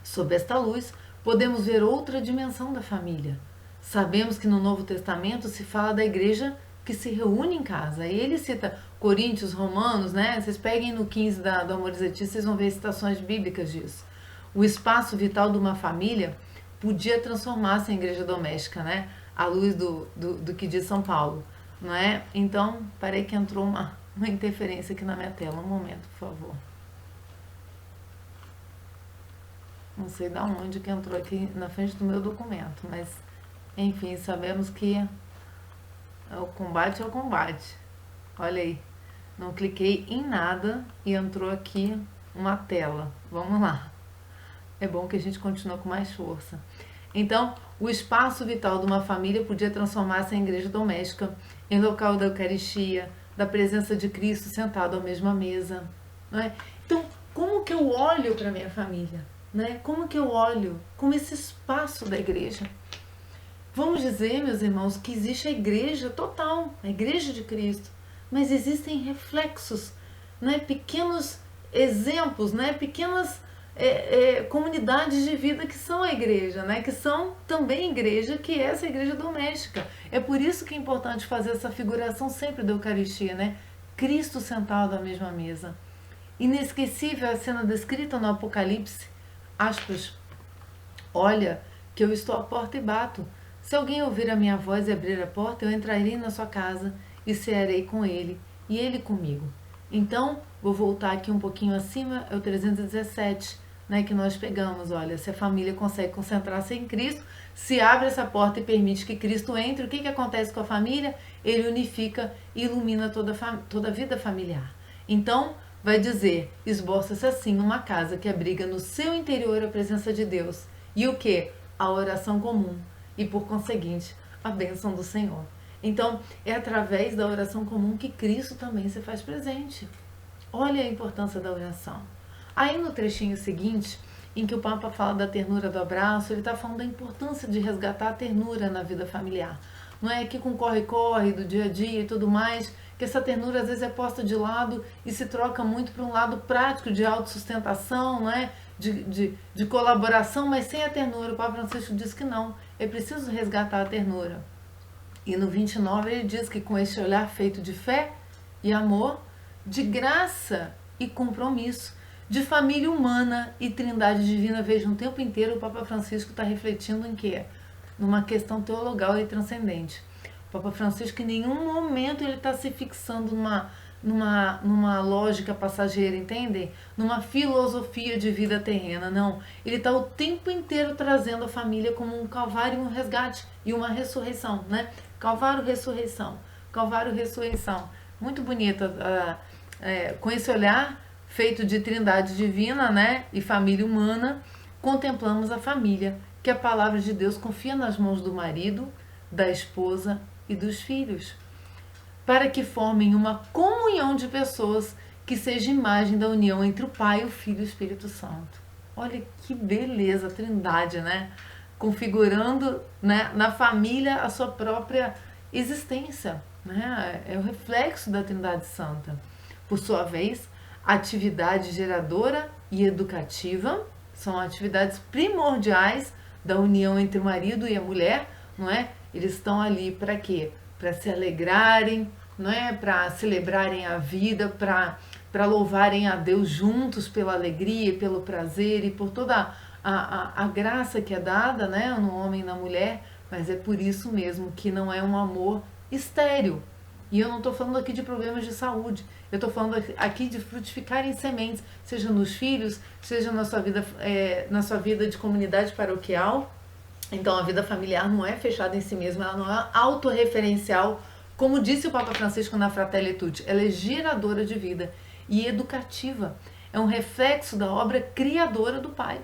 Speaker 1: Sob esta luz, podemos ver outra dimensão da família. Sabemos que no Novo Testamento se fala da igreja que se reúne em casa. E ele cita Coríntios, Romanos, né? Vocês peguem no 15 do Amoris Laetitia, vocês vão ver citações bíblicas disso. O espaço vital de uma família podia transformar-se em igreja doméstica, né? À luz do que diz São Paulo, não é? Então, parei que entrou uma interferência aqui na minha tela. Um momento, por favor. Não sei de onde que entrou aqui na frente do meu documento, mas, enfim, sabemos que o combate é o combate. Olha aí, não cliquei em nada e entrou aqui uma tela. Vamos lá. É bom que a gente continue com mais força. Então, o espaço vital de uma família podia transformar-se em igreja doméstica, em local da Eucaristia, da presença de Cristo sentado à mesma mesa. Não é? Então, como que eu olho para a minha família? Né? Como que eu olho como esse espaço da igreja? Vamos dizer, meus irmãos, que existe a igreja total, a igreja de Cristo, mas existem reflexos, né? Pequenos exemplos, né? Pequenas comunidades de vida que são a igreja, né? Que são também igreja, que é essa igreja doméstica. É por isso que é importante fazer essa figuração sempre da Eucaristia, né? Cristo sentado à mesma mesa. Inesquecível a cena descrita no Apocalipse, aspas, olha que eu estou à porta e bato. Se alguém ouvir a minha voz e abrir a porta, eu entrarei na sua casa e cearei com ele e ele comigo. Então, vou voltar aqui um pouquinho acima, é o 317, né, que nós pegamos. Olha, se a família consegue concentrar-se em Cristo, se abre essa porta e permite que Cristo entre, o que acontece com a família? Ele unifica e ilumina toda a vida familiar. Então, vai dizer, esboça-se assim uma casa que abriga no seu interior a presença de Deus. E o que? A oração comum e, por conseguinte, a bênção do Senhor. Então, é através da oração comum que Cristo também se faz presente. Olha a importância da oração. Aí no trechinho seguinte, em que o Papa fala da ternura do abraço, ele está falando da importância de resgatar a ternura na vida familiar. Não é que com corre-corre do dia a dia e tudo mais, que essa ternura às vezes é posta de lado e se troca muito para um lado prático de autossustentação, não é? De colaboração, mas sem a ternura. O Papa Francisco diz que não, é preciso resgatar a ternura. E no 29 ele diz que com esse olhar feito de fé e amor, de graça e compromisso, de família humana e trindade divina, veja, um tempo inteiro o Papa Francisco está refletindo em quê? Numa questão teologal e transcendente. O Papa Francisco em nenhum momento ele está se fixando numa lógica passageira, entendem? Numa filosofia de vida terrena, não. Ele está o tempo inteiro trazendo a família como um calvário, um resgate e uma ressurreição, né? Calvário, ressurreição. Calvário, ressurreição. Muito bonita com esse olhar feito de trindade divina, né, e família humana, contemplamos a família, que a palavra de Deus confia nas mãos do marido, da esposa e dos filhos, para que formem uma comunhão de pessoas que seja imagem da união entre o Pai, o Filho e o Espírito Santo. Olha que beleza, a trindade, né? Configurando, né, na família a sua própria existência, né? É o reflexo da Trindade Santa. Por sua vez, a atividade geradora e educativa são atividades primordiais da união entre o marido e a mulher, não é? Eles estão ali para quê? Para se alegrarem, não é? Para celebrarem a vida, para louvarem a Deus juntos pela alegria, pelo prazer e por toda a graça que é dada, né, no homem e na mulher, mas é por isso mesmo que não é um amor estéril. E eu não estou falando aqui de problemas de saúde, eu estou falando aqui de frutificar em sementes, seja nos filhos, seja na sua vida de comunidade paroquial. Então a vida familiar não é fechada em si mesma, ela não é autorreferencial, como disse o Papa Francisco na Fratelli Tutti, ela é geradora de vida e educativa, é um reflexo da obra criadora do Pai.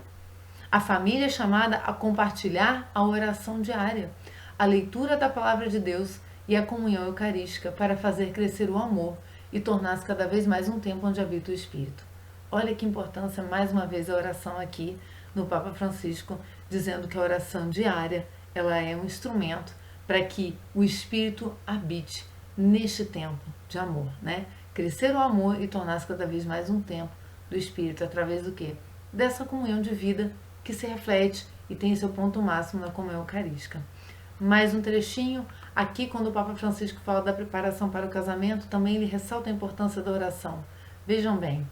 Speaker 1: A família é chamada a compartilhar a oração diária, a leitura da palavra de Deus e a comunhão eucarística para fazer crescer o amor e tornar-se cada vez mais um templo onde habita o Espírito. Olha que importância, mais uma vez, a oração aqui no Papa Francisco, dizendo que a oração diária ela é um instrumento para que o Espírito habite neste templo de amor, né? Crescer o amor e tornar-se cada vez mais um templo do Espírito, através do quê? Dessa comunhão de vida que se reflete e tem seu ponto máximo na comunhão eucarística. Mais um trechinho, aqui quando o Papa Francisco fala da preparação para o casamento, também ele ressalta a importância da oração. Vejam bem,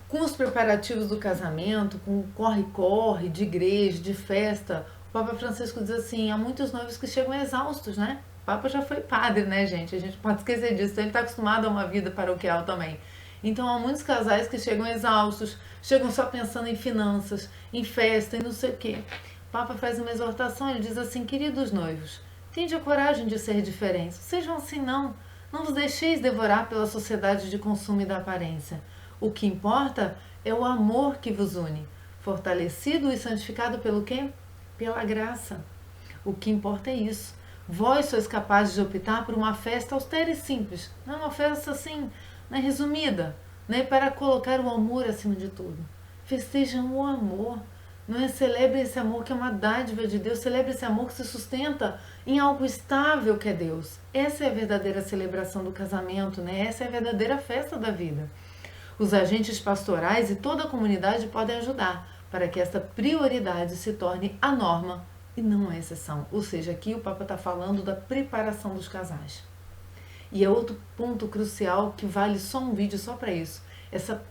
Speaker 1: com os preparativos do casamento, com o corre-corre de igreja, de festa, o Papa Francisco diz assim, há muitos noivos que chegam exaustos, né? O Papa já foi padre, né, gente? A gente pode esquecer disso, então ele está acostumado a uma vida paroquial também. Então há muitos casais que chegam exaustos, chegam só pensando em finanças, em festa e não sei o quê. O Papa faz uma exortação, ele diz assim, queridos noivos, tende a coragem de ser diferentes, sejam assim não vos deixeis devorar pela sociedade de consumo e da aparência. O que importa é o amor que vos une, fortalecido e santificado pelo quê? Pela graça. O que importa é isso. Vós sois capazes de optar por uma festa austera e simples, não uma festa assim, né, resumida, né, para colocar o amor acima de tudo. Festejam o amor, não é? Celebre esse amor que é uma dádiva de Deus, celebre esse amor que se sustenta em algo estável que é Deus. Essa é a verdadeira celebração do casamento, né? Essa é a verdadeira festa da vida. Os agentes pastorais e toda a comunidade podem ajudar para que essa prioridade se torne a norma e não a exceção. Ou seja, aqui o Papa está falando da preparação dos casais. E é outro ponto crucial que vale só um vídeo só para isso,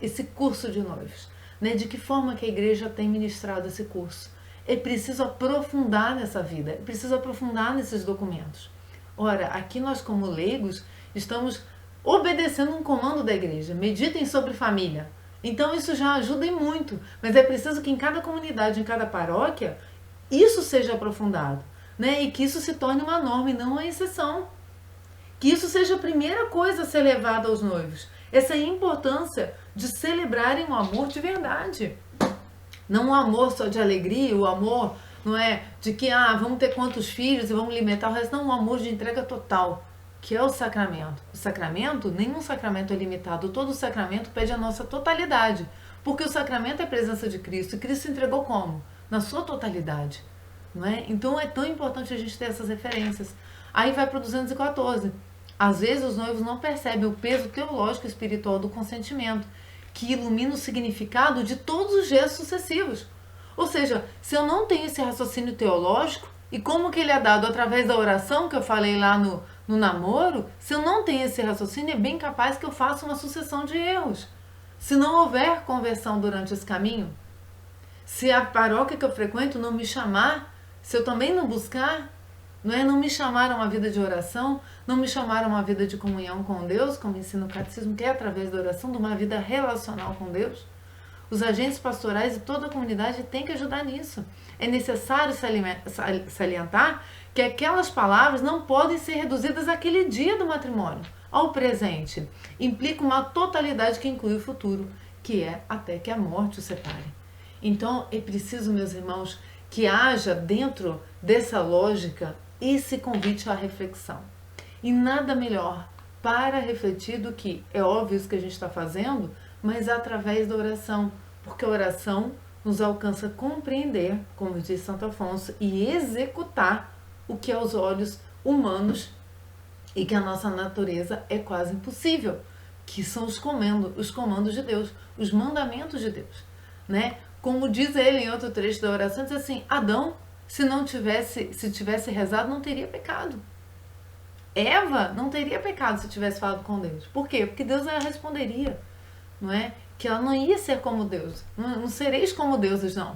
Speaker 1: esse curso de noivos. Né? De que forma que a igreja tem ministrado esse curso? É preciso aprofundar nessa vida, é preciso aprofundar nesses documentos. Ora, aqui nós como leigos estamos obedecendo um comando da igreja, meditem sobre família. Então isso já ajuda e muito, mas é preciso que em cada comunidade, em cada paróquia, isso seja aprofundado, né? E que isso se torne uma norma e não uma exceção. Que isso seja a primeira coisa a ser levada aos noivos. Essa é a importância de celebrarem o amor de verdade. Não um amor só de alegria, o amor não é de que vamos ter quantos filhos e vamos limitar o resto. Não, um amor de entrega total, que é o sacramento. O sacramento, nenhum sacramento é limitado. Todo sacramento pede a nossa totalidade. Porque o sacramento é a presença de Cristo. E Cristo se entregou como? Na sua totalidade. Não é? Então é tão importante a gente ter essas referências. Aí vai para o 214. Às vezes os noivos não percebem o peso teológico e espiritual do consentimento, que ilumina o significado de todos os gestos sucessivos. Ou seja, se eu não tenho esse raciocínio teológico, e como que ele é dado através da oração que eu falei lá no namoro, se eu não tenho esse raciocínio, é bem capaz que eu faça uma sucessão de erros. Se não houver conversão durante esse caminho, se a paróquia que eu frequento não me chamar, se eu também não buscar, não me chamar a uma vida de oração, não me chamar a uma vida de comunhão com Deus, como ensina o catecismo, que é através da oração, de uma vida relacional com Deus, os agentes pastorais e toda a comunidade têm que ajudar nisso. É necessário salientar que aquelas palavras não podem ser reduzidas àquele dia do matrimônio, ao presente implica uma totalidade que inclui o futuro, que é até que a morte o separe. Então é preciso, meus irmãos, que haja dentro dessa lógica esse convite à reflexão. E nada melhor para refletir do que, é óbvio isso que a gente está fazendo, mas através da oração, porque a oração nos alcança a compreender, como diz Santo Afonso, e executar o que aos olhos humanos e que a nossa natureza é quase impossível, que são os comandos de Deus, os mandamentos de Deus, né? Como diz ele em outro trecho da oração, diz assim: Adão, se tivesse rezado, não teria pecado. Eva não teria pecado se tivesse falado com Deus. Por quê? Porque Deus a responderia, não é? Que ela não ia ser como Deus. Não sereis como deuses, não.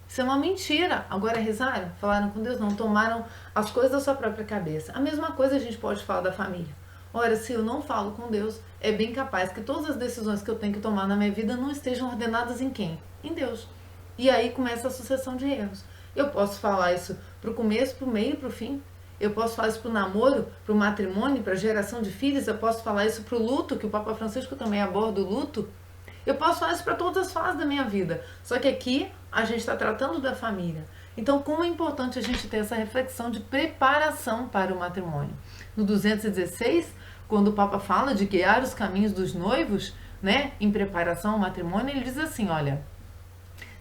Speaker 1: Isso é uma mentira. Agora rezaram? Falaram com Deus? Não. Tomaram as coisas da sua própria cabeça. A mesma coisa a gente pode falar da família. Ora, se eu não falo com Deus, é bem capaz que todas as decisões que eu tenho que tomar na minha vida não estejam ordenadas em quem? Em Deus. E aí começa a sucessão de erros. Eu posso falar isso pro começo, pro meio e pro fim. Eu posso falar isso pro namoro, pro matrimônio, pra geração de filhos. Eu posso falar isso pro luto, que o Papa Francisco também aborda o luto. Eu posso falar isso para todas as fases da minha vida. Só que aqui a gente está tratando da família. Então, como é importante a gente ter essa reflexão de preparação para o matrimônio. No 216, quando o Papa fala de guiar os caminhos dos noivos, né, em preparação ao matrimônio, ele diz assim, olha,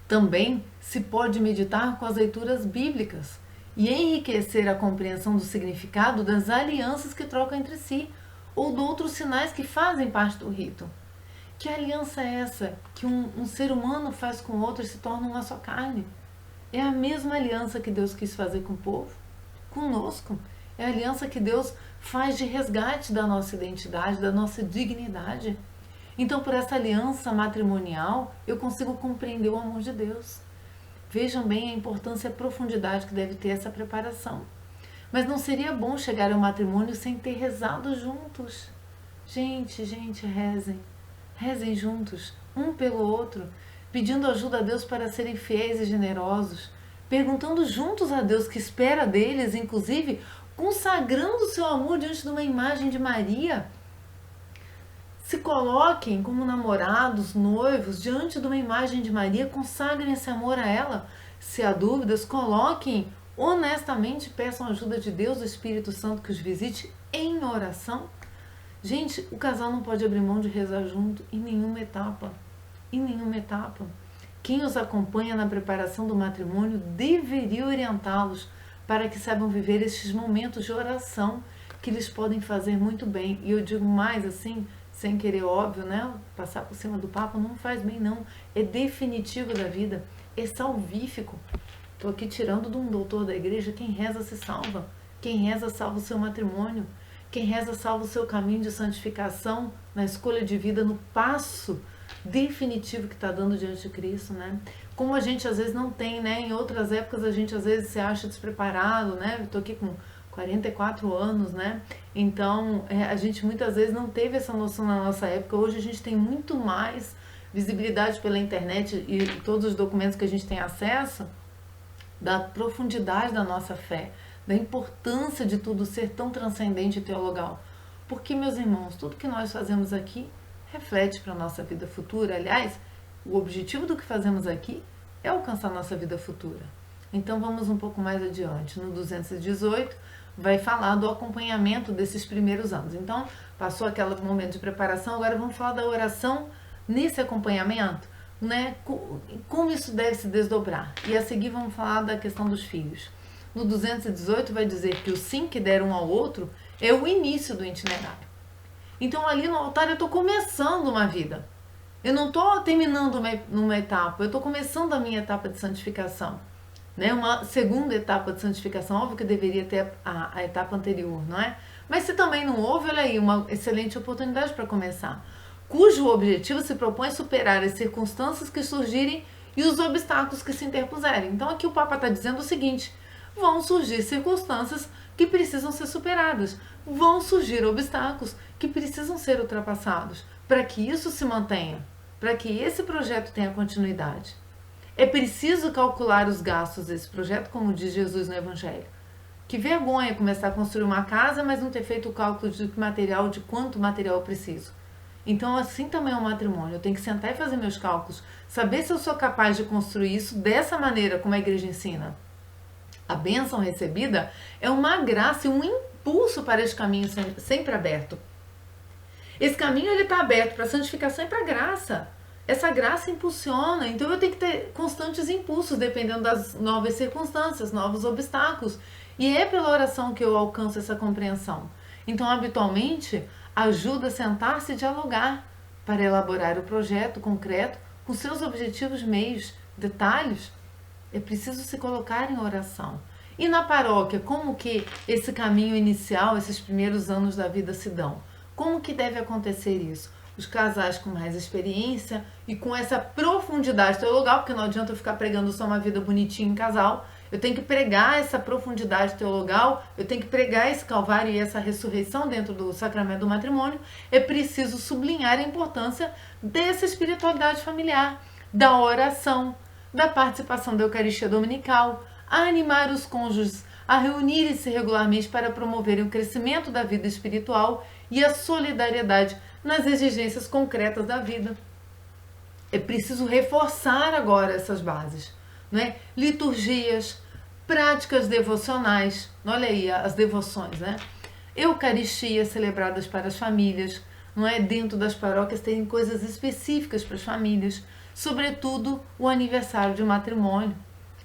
Speaker 1: também se pode meditar com as leituras bíblicas e enriquecer a compreensão do significado das alianças que trocam entre si ou de outros sinais que fazem parte do rito. Que aliança é essa que um ser humano faz com o outro e se torna uma só carne? É a mesma aliança que Deus quis fazer com o povo, conosco. É a aliança que Deus faz de resgate da nossa identidade, da nossa dignidade. Então, por essa aliança matrimonial, eu consigo compreender o amor de Deus. Vejam bem a importância e a profundidade que deve ter essa preparação. Mas não seria bom chegar ao matrimônio sem ter rezado juntos? Gente, rezem. Rezem juntos, um pelo outro, pedindo ajuda a Deus para serem fiéis e generosos, perguntando juntos a Deus o que espera deles, inclusive consagrando o seu amor diante de uma imagem de Maria. Se coloquem como namorados, noivos, diante de uma imagem de Maria, consagrem esse amor a ela. Se há dúvidas, coloquem honestamente, peçam a ajuda de Deus, do Espírito Santo que os visite em oração. Gente, o casal não pode abrir mão de rezar junto em nenhuma etapa. Em nenhuma etapa. Quem os acompanha na preparação do matrimônio deveria orientá-los para que saibam viver estes momentos de oração que eles podem fazer muito bem. E eu digo mais assim, sem querer, óbvio, né? Passar por cima do Papa não faz bem, não. É definitivo da vida. É salvífico. Estou aqui tirando de um doutor da igreja. Quem reza se salva. Quem reza salva o seu matrimônio. Quem reza salva o seu caminho de santificação, na escolha de vida, no passo definitivo que está dando diante de Cristo, né? Como a gente às vezes não tem, né? Em outras épocas a gente às vezes se acha despreparado, né? Eu tô aqui com 44 anos, né? Então a gente muitas vezes não teve essa noção na nossa época. Hoje a gente tem muito mais visibilidade pela internet e todos os documentos que a gente tem acesso da profundidade da nossa fé, da importância de tudo ser tão transcendente e teologal. Porque, meus irmãos, tudo que nós fazemos aqui reflete para a nossa vida futura. Aliás, o objetivo do que fazemos aqui é alcançar a nossa vida futura. Então, vamos um pouco mais adiante. No 218, vai falar do acompanhamento desses primeiros anos. Então, passou aquele momento de preparação, agora vamos falar da oração nesse acompanhamento, né? Como isso deve se desdobrar. E a seguir vamos falar da questão dos filhos. No 218 vai dizer que o sim que deram um ao outro é o início do itinerário. Então ali no altar eu estou começando uma vida. Eu não estou terminando numa etapa, eu estou começando a minha etapa de santificação. Né? Uma segunda etapa de santificação, óbvio que deveria ter a etapa anterior, não é? Mas se também não houve, olha aí, uma excelente oportunidade para começar. Cujo objetivo se propõe superar as circunstâncias que surgirem e os obstáculos que se interpuserem. Então aqui o Papa está dizendo o seguinte: vão surgir circunstâncias que precisam ser superadas, vão surgir obstáculos que precisam ser ultrapassados para que isso se mantenha, para que esse projeto tenha continuidade. É preciso calcular os gastos desse projeto, como diz Jesus no Evangelho, Que vergonha começar a construir uma casa, mas não ter feito o cálculo de material, de quanto material eu preciso. Então, assim também é um matrimônio. Eu tenho que sentar e fazer meus cálculos, saber se eu sou capaz de construir isso dessa maneira como a igreja ensina. A bênção recebida é uma graça e um impulso para esse caminho sempre aberto. Esse caminho ele está aberto para a santificação e para a graça. Essa graça impulsiona, então eu tenho que ter constantes impulsos dependendo das novas circunstâncias, novos obstáculos. E é pela oração que eu alcanço essa compreensão. Então, habitualmente, ajuda a sentar-se e dialogar para elaborar o projeto concreto com seus objetivos, meios, detalhes. É preciso se colocar em oração. E na paróquia, como que esse caminho inicial, esses primeiros anos da vida se dão? Como que deve acontecer isso? Os casais com mais experiência e com essa profundidade teologal, porque não adianta eu ficar pregando só uma vida bonitinha em casal, eu tenho que pregar essa profundidade teologal, eu tenho que pregar esse calvário e essa ressurreição dentro do sacramento do matrimônio. É preciso sublinhar a importância dessa espiritualidade familiar, da oração, da participação da Eucaristia Dominical, a animar os cônjuges a reunirem-se regularmente para promoverem o crescimento da vida espiritual e a solidariedade nas exigências concretas da vida. É preciso reforçar agora essas bases, né? Liturgias, práticas devocionais, olha aí as devoções, né? Eucaristias celebradas para as famílias, não é? Dentro das paróquias tem coisas específicas para as famílias, sobretudo o aniversário de matrimônio.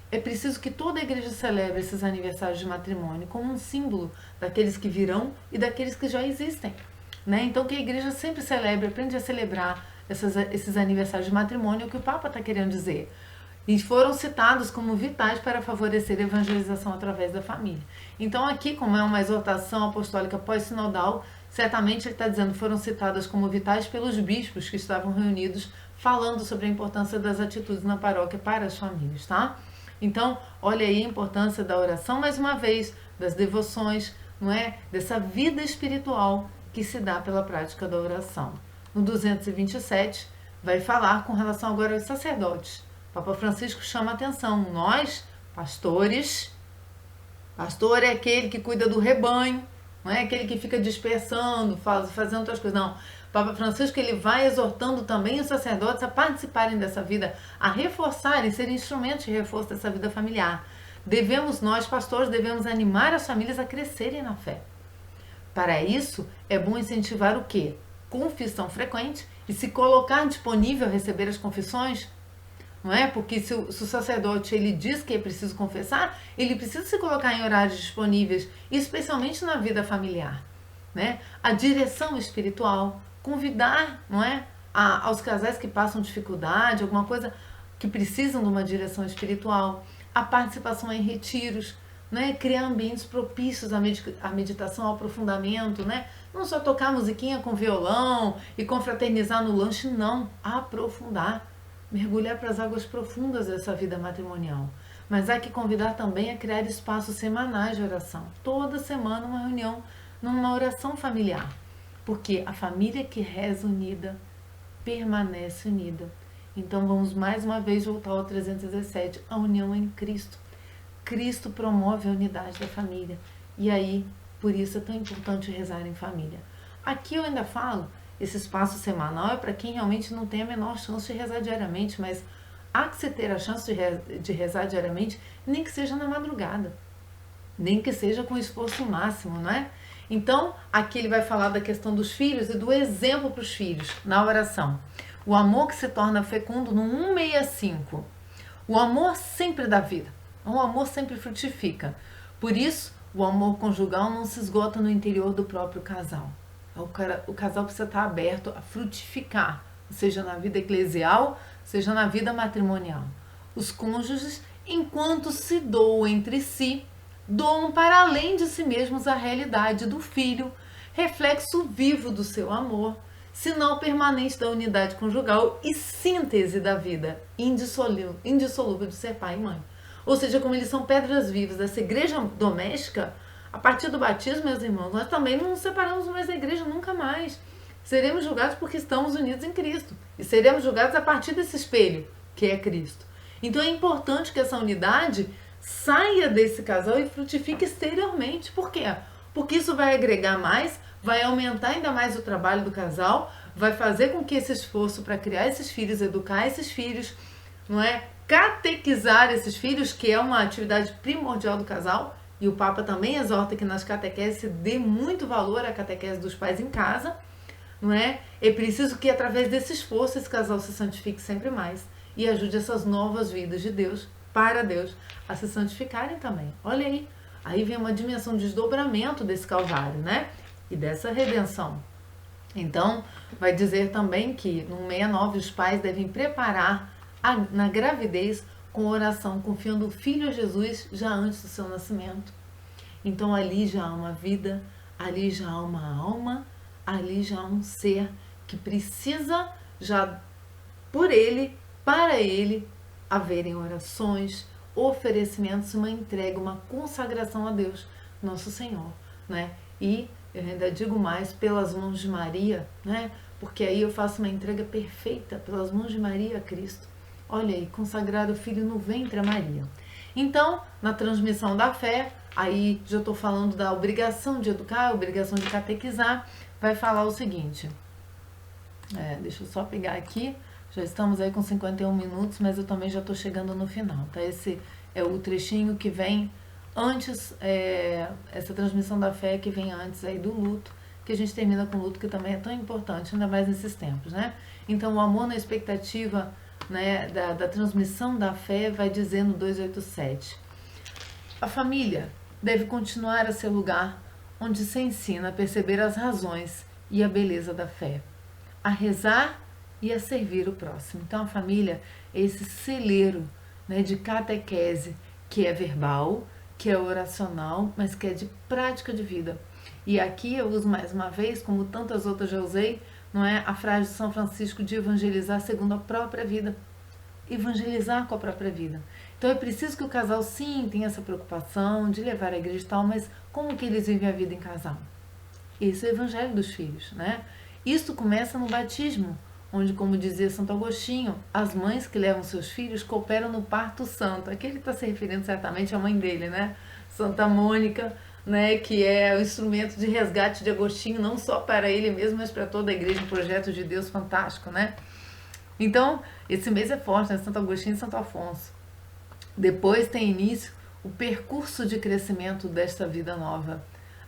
Speaker 1: É preciso que toda a igreja celebre esses aniversários de matrimônio como um símbolo daqueles que virão e daqueles que já existem, né? Então que a igreja sempre celebre, aprende a celebrar esses aniversários de matrimônio, é o que o Papa está querendo dizer. E foram citados como vitais para favorecer a evangelização através da família. Então aqui, como é uma exortação apostólica pós-sinodal, certamente ele está dizendo que foram citadas como vitais pelos bispos que estavam reunidos falando sobre a importância das atitudes na paróquia para as famílias, tá? Então, olha aí a importância da oração, mais uma vez, das devoções, não é? Dessa vida espiritual que se dá pela prática da oração. No 227, vai falar com relação agora aos sacerdotes. O Papa Francisco chama a atenção. Nós, pastores, pastor é aquele que cuida do rebanho, não é aquele que fica dispersando, fazendo outras coisas, não. O Papa Francisco ele vai exortando também os sacerdotes a participarem dessa vida, a reforçarem, serem instrumentos de reforço dessa vida familiar. Nós, pastores, devemos animar as famílias a crescerem na fé. Para isso, é bom incentivar o quê? Confissão frequente e se colocar disponível a receber as confissões, não é? Porque se o sacerdote ele diz que é preciso confessar, ele precisa se colocar em horários disponíveis, especialmente na vida familiar, né? A direção espiritual, convidar, não é, aos casais que passam dificuldade, alguma coisa que precisam de uma direção espiritual, a participação em retiros, né, criar ambientes propícios à meditação, ao aprofundamento, né? Não só tocar musiquinha com violão e confraternizar no lanche, não, aprofundar, mergulhar para as águas profundas dessa vida matrimonial. Mas há que convidar também a criar espaços semanais de oração, toda semana uma reunião, numa oração familiar. Porque a família que reza unida, permanece unida. Então vamos mais uma vez voltar ao 317, a união em Cristo. Cristo promove a unidade da família. E aí, por isso é tão importante rezar em família. Aqui eu ainda falo, esse espaço semanal é para quem realmente não tem a menor chance de rezar diariamente, mas há que se ter a chance de rezar diariamente, nem que seja na madrugada, nem que seja com esforço máximo, não é? Então, aqui ele vai falar da questão dos filhos e do exemplo para os filhos na oração. O amor que se torna fecundo no 165. O amor sempre dá vida. O amor sempre frutifica. Por isso, o amor conjugal não se esgota no interior do próprio casal. O casal precisa estar aberto a frutificar, seja na vida eclesial, seja na vida matrimonial. Os cônjuges, enquanto se doam entre si, doam para além de si mesmos a realidade do filho, reflexo vivo do seu amor, sinal permanente da unidade conjugal e síntese da vida indissolúvel de ser pai e mãe. Ou seja, como eles são pedras vivas dessa igreja doméstica, a partir do batismo, meus irmãos, nós também não nos separamos mais da igreja nunca mais. Seremos julgados porque estamos unidos em Cristo. E seremos julgados a partir desse espelho, que é Cristo. Então é importante que essa unidade saia desse casal e frutifique exteriormente. Por quê? Porque isso vai agregar mais, vai aumentar ainda mais o trabalho do casal, vai fazer com que esse esforço para criar esses filhos, educar esses filhos, não é? Catequizar esses filhos, que é uma atividade primordial do casal, e o Papa também exorta que nas catequeses se dê muito valor à catequese dos pais em casa, não é? É preciso que através desse esforço esse casal se santifique sempre mais e ajude essas novas vidas de Deus, para Deus, a se santificarem também. Olha aí vem uma dimensão de desdobramento desse calvário, né? E dessa redenção. Então, vai dizer também que no 69 os pais devem preparar na gravidez com oração, confiando o filho a Jesus já antes do seu nascimento. Então ali já há uma vida, ali já há uma alma, ali já há um ser que precisa já por ele, para ele, haverem orações, oferecimentos, uma entrega, uma consagração a Deus, nosso Senhor, né? E eu ainda digo mais, pelas mãos de Maria, né? Porque aí eu faço uma entrega perfeita pelas mãos de Maria a Cristo. Olha aí, consagrar o filho no ventre a Maria. Então, na transmissão da fé, aí já estou falando da obrigação de educar, a obrigação de catequizar, vai falar o seguinte. Deixa eu só pegar aqui, já estamos aí com 51 minutos, mas eu também já estou chegando no final, tá? Esse é o trechinho que vem antes, essa transmissão da fé que vem antes aí do luto, que a gente termina com o luto, que também é tão importante, ainda mais nesses tempos, né? Então, o amor na expectativa, né, da transmissão da fé vai dizer no 287. A família deve continuar a ser lugar onde se ensina a perceber as razões e a beleza da fé, a rezar e a servir o próximo. Então, a família é esse celeiro, né, de catequese, que é verbal, que é oracional, mas que é de prática de vida. E aqui eu uso mais uma vez, como tantas outras já usei, não é, a frase de São Francisco de evangelizar segundo a própria vida. Evangelizar com a própria vida. Então é preciso que o casal sim tenha essa preocupação de levar a igreja e tal, mas como que eles vivem a vida em casal? Esse é o evangelho dos filhos, né? Isso começa no batismo, onde, como dizia Santo Agostinho, as mães que levam seus filhos cooperam no parto santo. Aqui ele está se referindo certamente à mãe dele, né? Santa Mônica, né, que é o instrumento de resgate de Agostinho, não só para ele mesmo, mas para toda a igreja, um projeto de Deus fantástico, né? Então, esse mês é forte, né? Santo Agostinho e Santo Afonso. Depois tem início o percurso de crescimento desta vida nova.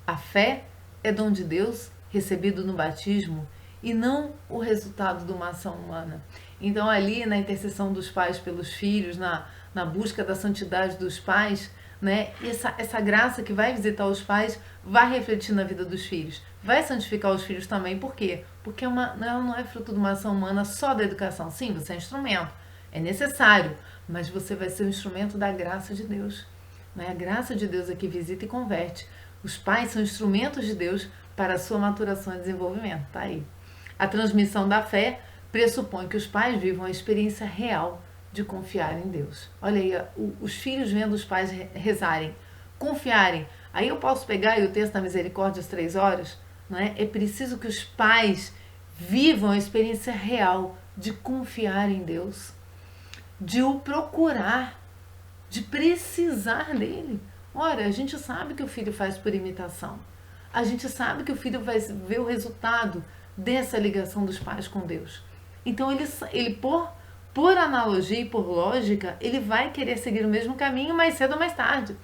Speaker 1: A fé é dom de Deus, recebido no batismo, e não o resultado de uma ação humana. Então, ali na intercessão dos pais pelos filhos, na busca da santidade dos pais, né, essa graça que vai visitar os pais vai refletir na vida dos filhos, vai santificar os filhos também. Por quê? Porque ela não é fruto de uma ação humana só da educação. Sim, você é instrumento, é necessário, mas você vai ser um instrumento da graça de Deus, né? A graça de Deus é que visita e converte. Os pais são instrumentos de Deus para a sua maturação e desenvolvimento. Tá aí. A transmissão da fé pressupõe que os pais vivam a experiência real de confiar em Deus. Olha aí, os filhos vendo os pais rezarem, confiarem. Aí eu posso pegar aí o texto da misericórdia às 3 horas, não é? É preciso que os pais vivam a experiência real de confiar em Deus, de o procurar, de precisar dele. Ora, a gente sabe que o filho faz por imitação. A gente sabe que o filho vai ver o resultado dessa ligação dos pais com Deus. Então ele por analogia e por lógica, ele vai querer seguir o mesmo caminho mais cedo ou mais tarde.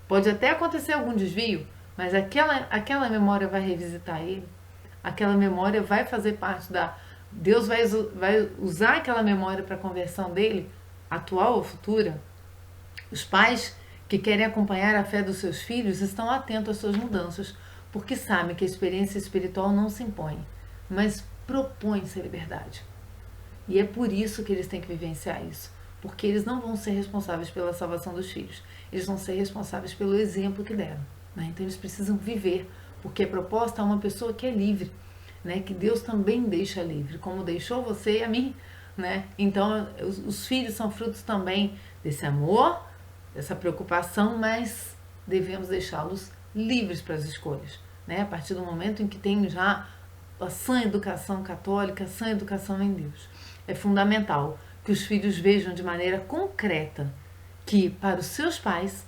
Speaker 1: Pode até acontecer algum desvio, mas aquela memória vai revisitar ele. Aquela memória vai fazer parte Deus vai usar aquela memória para a conversão dele, atual ou futura. Os pais que querem acompanhar a fé dos seus filhos estão atentos às suas mudanças, porque sabem que a experiência espiritual não se impõe, mas propõe-se a liberdade. E é por isso que eles têm que vivenciar isso. Porque eles não vão ser responsáveis pela salvação dos filhos. Eles vão ser responsáveis pelo exemplo que deram, né? Então eles precisam viver. Porque a proposta é uma pessoa que é livre, né? Que Deus também deixa livre. Como deixou você e a mim, né? Então os filhos são frutos também desse amor, dessa preocupação, mas devemos deixá-los livres para as escolhas, né? A partir do momento em que tem já a sã educação católica, a sã educação em Deus. É fundamental que os filhos vejam de maneira concreta que para os seus pais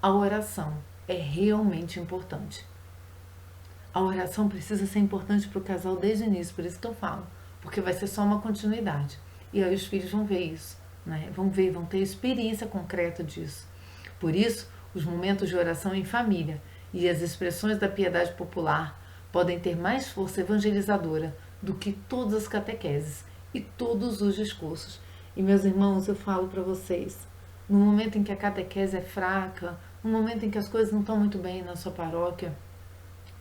Speaker 1: a oração é realmente importante. A oração precisa ser importante para o casal desde o início, por isso que eu falo, porque vai ser só uma continuidade. E aí os filhos vão ver isso, né? Vão ter experiência concreta disso. Por isso, os momentos de oração em família e as expressões da piedade popular podem ter mais força evangelizadora do que todas as catequeses e todos os discursos. E meus irmãos, eu falo para vocês, no momento em que a catequese é fraca, no momento em que as coisas não estão muito bem na sua paróquia,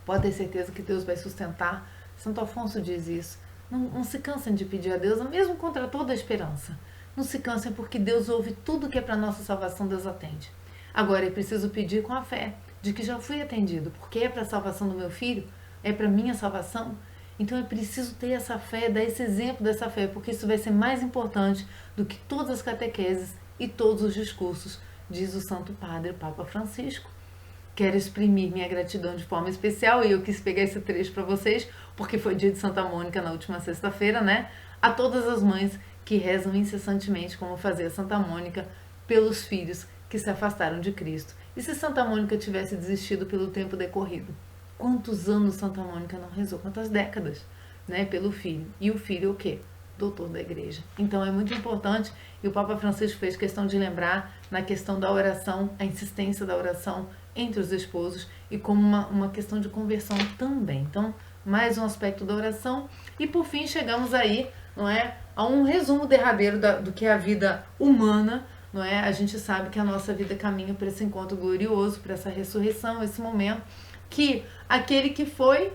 Speaker 1: pode ter certeza que Deus vai sustentar. Santo Afonso diz isso. Não se cansem de pedir a Deus, mesmo contra toda a esperança. Não se cansem, porque Deus ouve tudo que é para nossa salvação, Deus atende. Agora é preciso pedir com a fé de que já fui atendido, porque é para a salvação do meu filho, é para a minha salvação. Então é preciso ter essa fé, dar esse exemplo dessa fé, porque isso vai ser mais importante do que todas as catequeses e todos os discursos, diz o Santo Padre Papa Francisco. Quero exprimir minha gratidão de forma especial, e eu quis pegar esse trecho para vocês, porque foi dia de Santa Mônica na última sexta-feira, né? A todas as mães que rezam incessantemente, como fazia Santa Mônica, pelos filhos que se afastaram de Cristo. E se Santa Mônica tivesse desistido pelo tempo decorrido? Quantos anos Santa Mônica não rezou? Quantas décadas, né? Pelo filho. E o filho o quê? Doutor da igreja. Então é muito importante, e o Papa Francisco fez questão de lembrar na questão da oração, a insistência da oração entre os esposos e como uma questão de conversão também. Então, mais um aspecto da oração. E por fim chegamos aí, não é, a um resumo derradeiro do que é a vida humana, não é? A gente sabe que a nossa vida caminha para esse encontro glorioso, para essa ressurreição, esse momento que aquele que foi,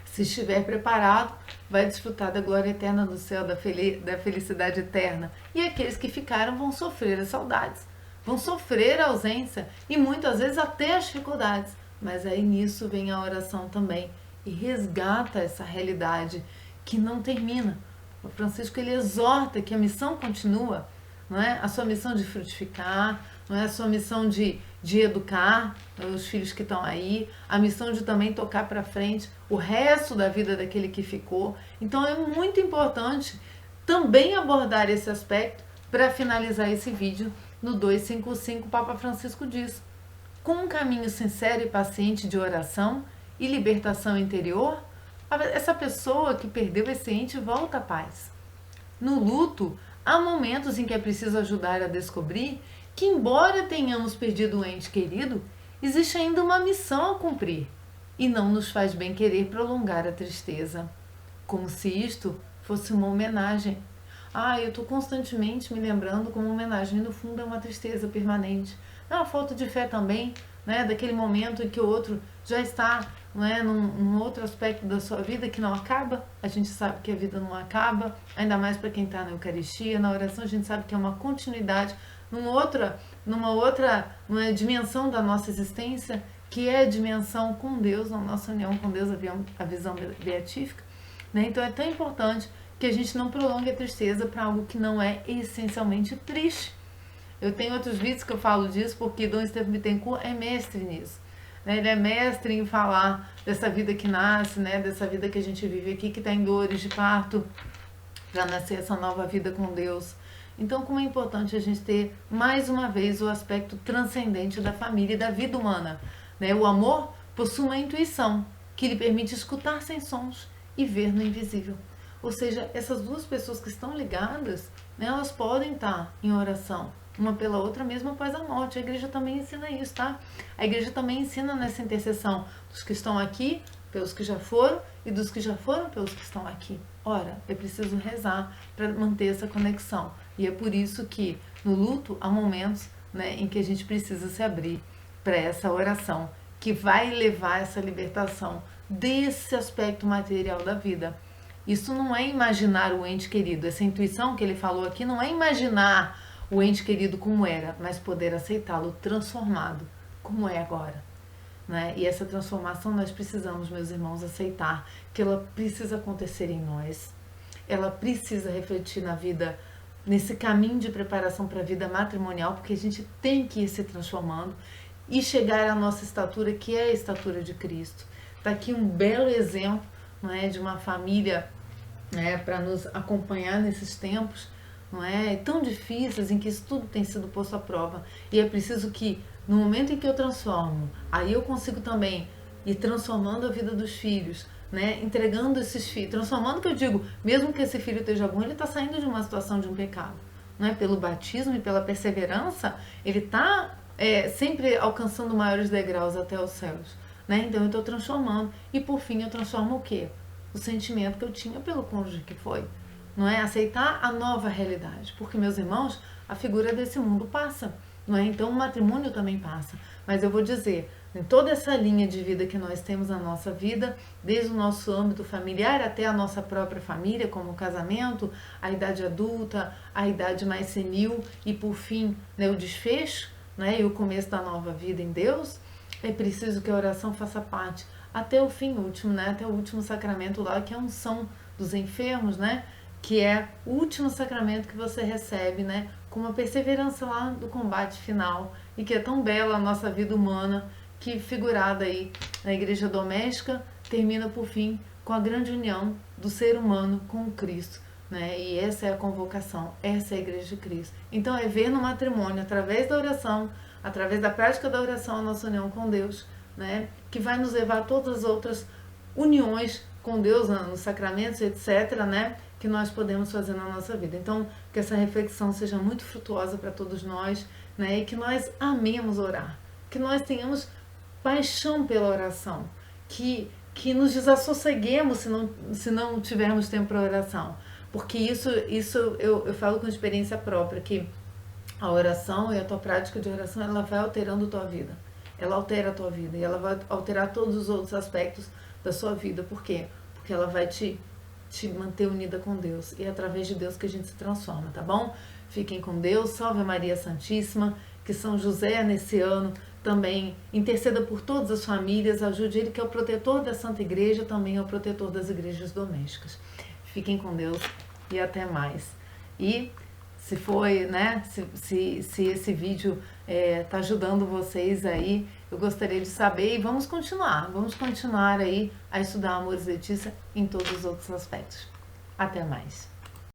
Speaker 1: se estiver preparado, vai desfrutar da glória eterna do céu, da felicidade eterna. E aqueles que ficaram vão sofrer as saudades, vão sofrer a ausência e muitas vezes até as dificuldades. Mas aí nisso vem a oração também e resgata essa realidade que não termina. O Francisco, ele exorta que a missão continua, não é? A sua missão de frutificar, não é? A sua missão de educar os filhos que estão aí, a missão de também tocar para frente o resto da vida daquele que ficou. Então é muito importante também abordar esse aspecto. Para finalizar esse vídeo, no 255, o Papa Francisco diz: com um caminho sincero e paciente de oração e libertação interior, essa pessoa que perdeu esse ente volta à paz. No luto, há momentos em que é preciso ajudar a descobrir que, embora tenhamos perdido um ente querido, existe ainda uma missão a cumprir, e não nos faz bem querer prolongar a tristeza, como se isto fosse uma homenagem. Eu estou constantemente me lembrando como homenagem, no fundo é uma tristeza permanente. É uma falta de fé também, né, daquele momento em que o outro já está, não é, num outro aspecto da sua vida que não acaba. A gente sabe que a vida não acaba, ainda mais para quem está na Eucaristia, na oração a gente sabe que é uma continuidade numa outra não é, dimensão da nossa existência, que é a dimensão com Deus, a nossa união com Deus, a visão beatífica, né? Então é tão importante que a gente não prolongue a tristeza para algo que não é essencialmente triste. Eu tenho outros vídeos que eu falo disso, porque Dom Estevam Bittencourt é mestre nisso, né? Ele é mestre em falar dessa vida que nasce, né? Dessa vida que a gente vive aqui, que está em dores de parto, para nascer essa nova vida com Deus. Então, como é importante a gente ter, mais uma vez, o aspecto transcendente da família e da vida humana, né? O amor possui uma intuição que lhe permite escutar sem sons e ver no invisível. Ou seja, essas duas pessoas que estão ligadas, né, elas podem estar em oração uma pela outra mesmo após a morte. A igreja também ensina isso, tá? A igreja também ensina nessa intercessão dos que estão aqui, pelos que já foram, e dos que já foram pelos que estão aqui. Ora, é preciso rezar para manter essa conexão. E é por isso que no luto há momentos, né, em que a gente precisa se abrir para essa oração, que vai levar essa libertação desse aspecto material da vida. Isso não é imaginar o ente querido. Essa intuição que ele falou aqui não é imaginar o ente querido como era, mas poder aceitá-lo transformado como é agora, né? E essa transformação nós precisamos, meus irmãos, aceitar que ela precisa acontecer em nós. Ela precisa refletir na vida, nesse caminho de preparação para a vida matrimonial, porque a gente tem que ir se transformando e chegar à nossa estatura, que é a estatura de Cristo. Está aqui um belo exemplo, não é, de uma família, né, para nos acompanhar nesses tempos, não é? Tão difíceis, em que isso tudo tem sido posto à prova. E é preciso que, no momento em que eu transformo, aí eu consigo também ir transformando a vida dos filhos, né? Entregando esses filhos, transformando, que eu digo, mesmo que esse filho esteja bom, ele está saindo de uma situação de um pecado, não é? Pelo batismo e pela perseverança, ele está sempre alcançando maiores degraus até os céus, né? Então eu estou transformando, e por fim eu transformo o quê? O sentimento que eu tinha pelo cônjuge que foi, não é? Aceitar a nova realidade, porque, meus irmãos, a figura desse mundo passa, não é? Então o matrimônio também passa, mas eu vou dizer, em toda essa linha de vida que nós temos na nossa vida, desde o nosso âmbito familiar até a nossa própria família, como o casamento, a idade adulta, a idade mais senil e, por fim, né, o desfecho, né, e o começo da nova vida em Deus, é preciso que a oração faça parte até o fim último, né, até o último sacramento lá, que é a unção dos enfermos, né, que é o último sacramento que você recebe, né, com uma perseverança lá do combate final, e que é tão bela a nossa vida humana, que, figurada aí na igreja doméstica, termina por fim com a grande união do ser humano com o Cristo, né? E essa é a convocação, essa é a igreja de Cristo. Então é ver no matrimônio, através da oração, através da prática da oração, a nossa união com Deus, né? Que vai nos levar a todas as outras uniões com Deus, nos sacramentos, etc., né? Que nós podemos fazer na nossa vida. Então, que essa reflexão seja muito frutuosa para todos nós, né? E que nós amemos orar, que nós tenhamos paixão pela oração, que nos desassosseguemos se não tivermos tempo para oração, porque isso eu falo com experiência própria, que a oração e a tua prática de oração, ela vai alterando a tua vida, ela altera a tua vida, e ela vai alterar todos os outros aspectos da sua vida. Por quê? Porque ela vai te manter unida com Deus, e é através de Deus que a gente se transforma, tá bom? Fiquem com Deus, salve Maria Santíssima, que São José nesse ano também interceda por todas as famílias, ajude ele, que é o protetor da Santa Igreja, também é o protetor das igrejas domésticas. Fiquem com Deus e até mais. E se foi, né, se esse vídeo tá ajudando vocês aí, eu gostaria de saber, e vamos continuar aí a estudar Amores Letícia em todos os outros aspectos. Até mais.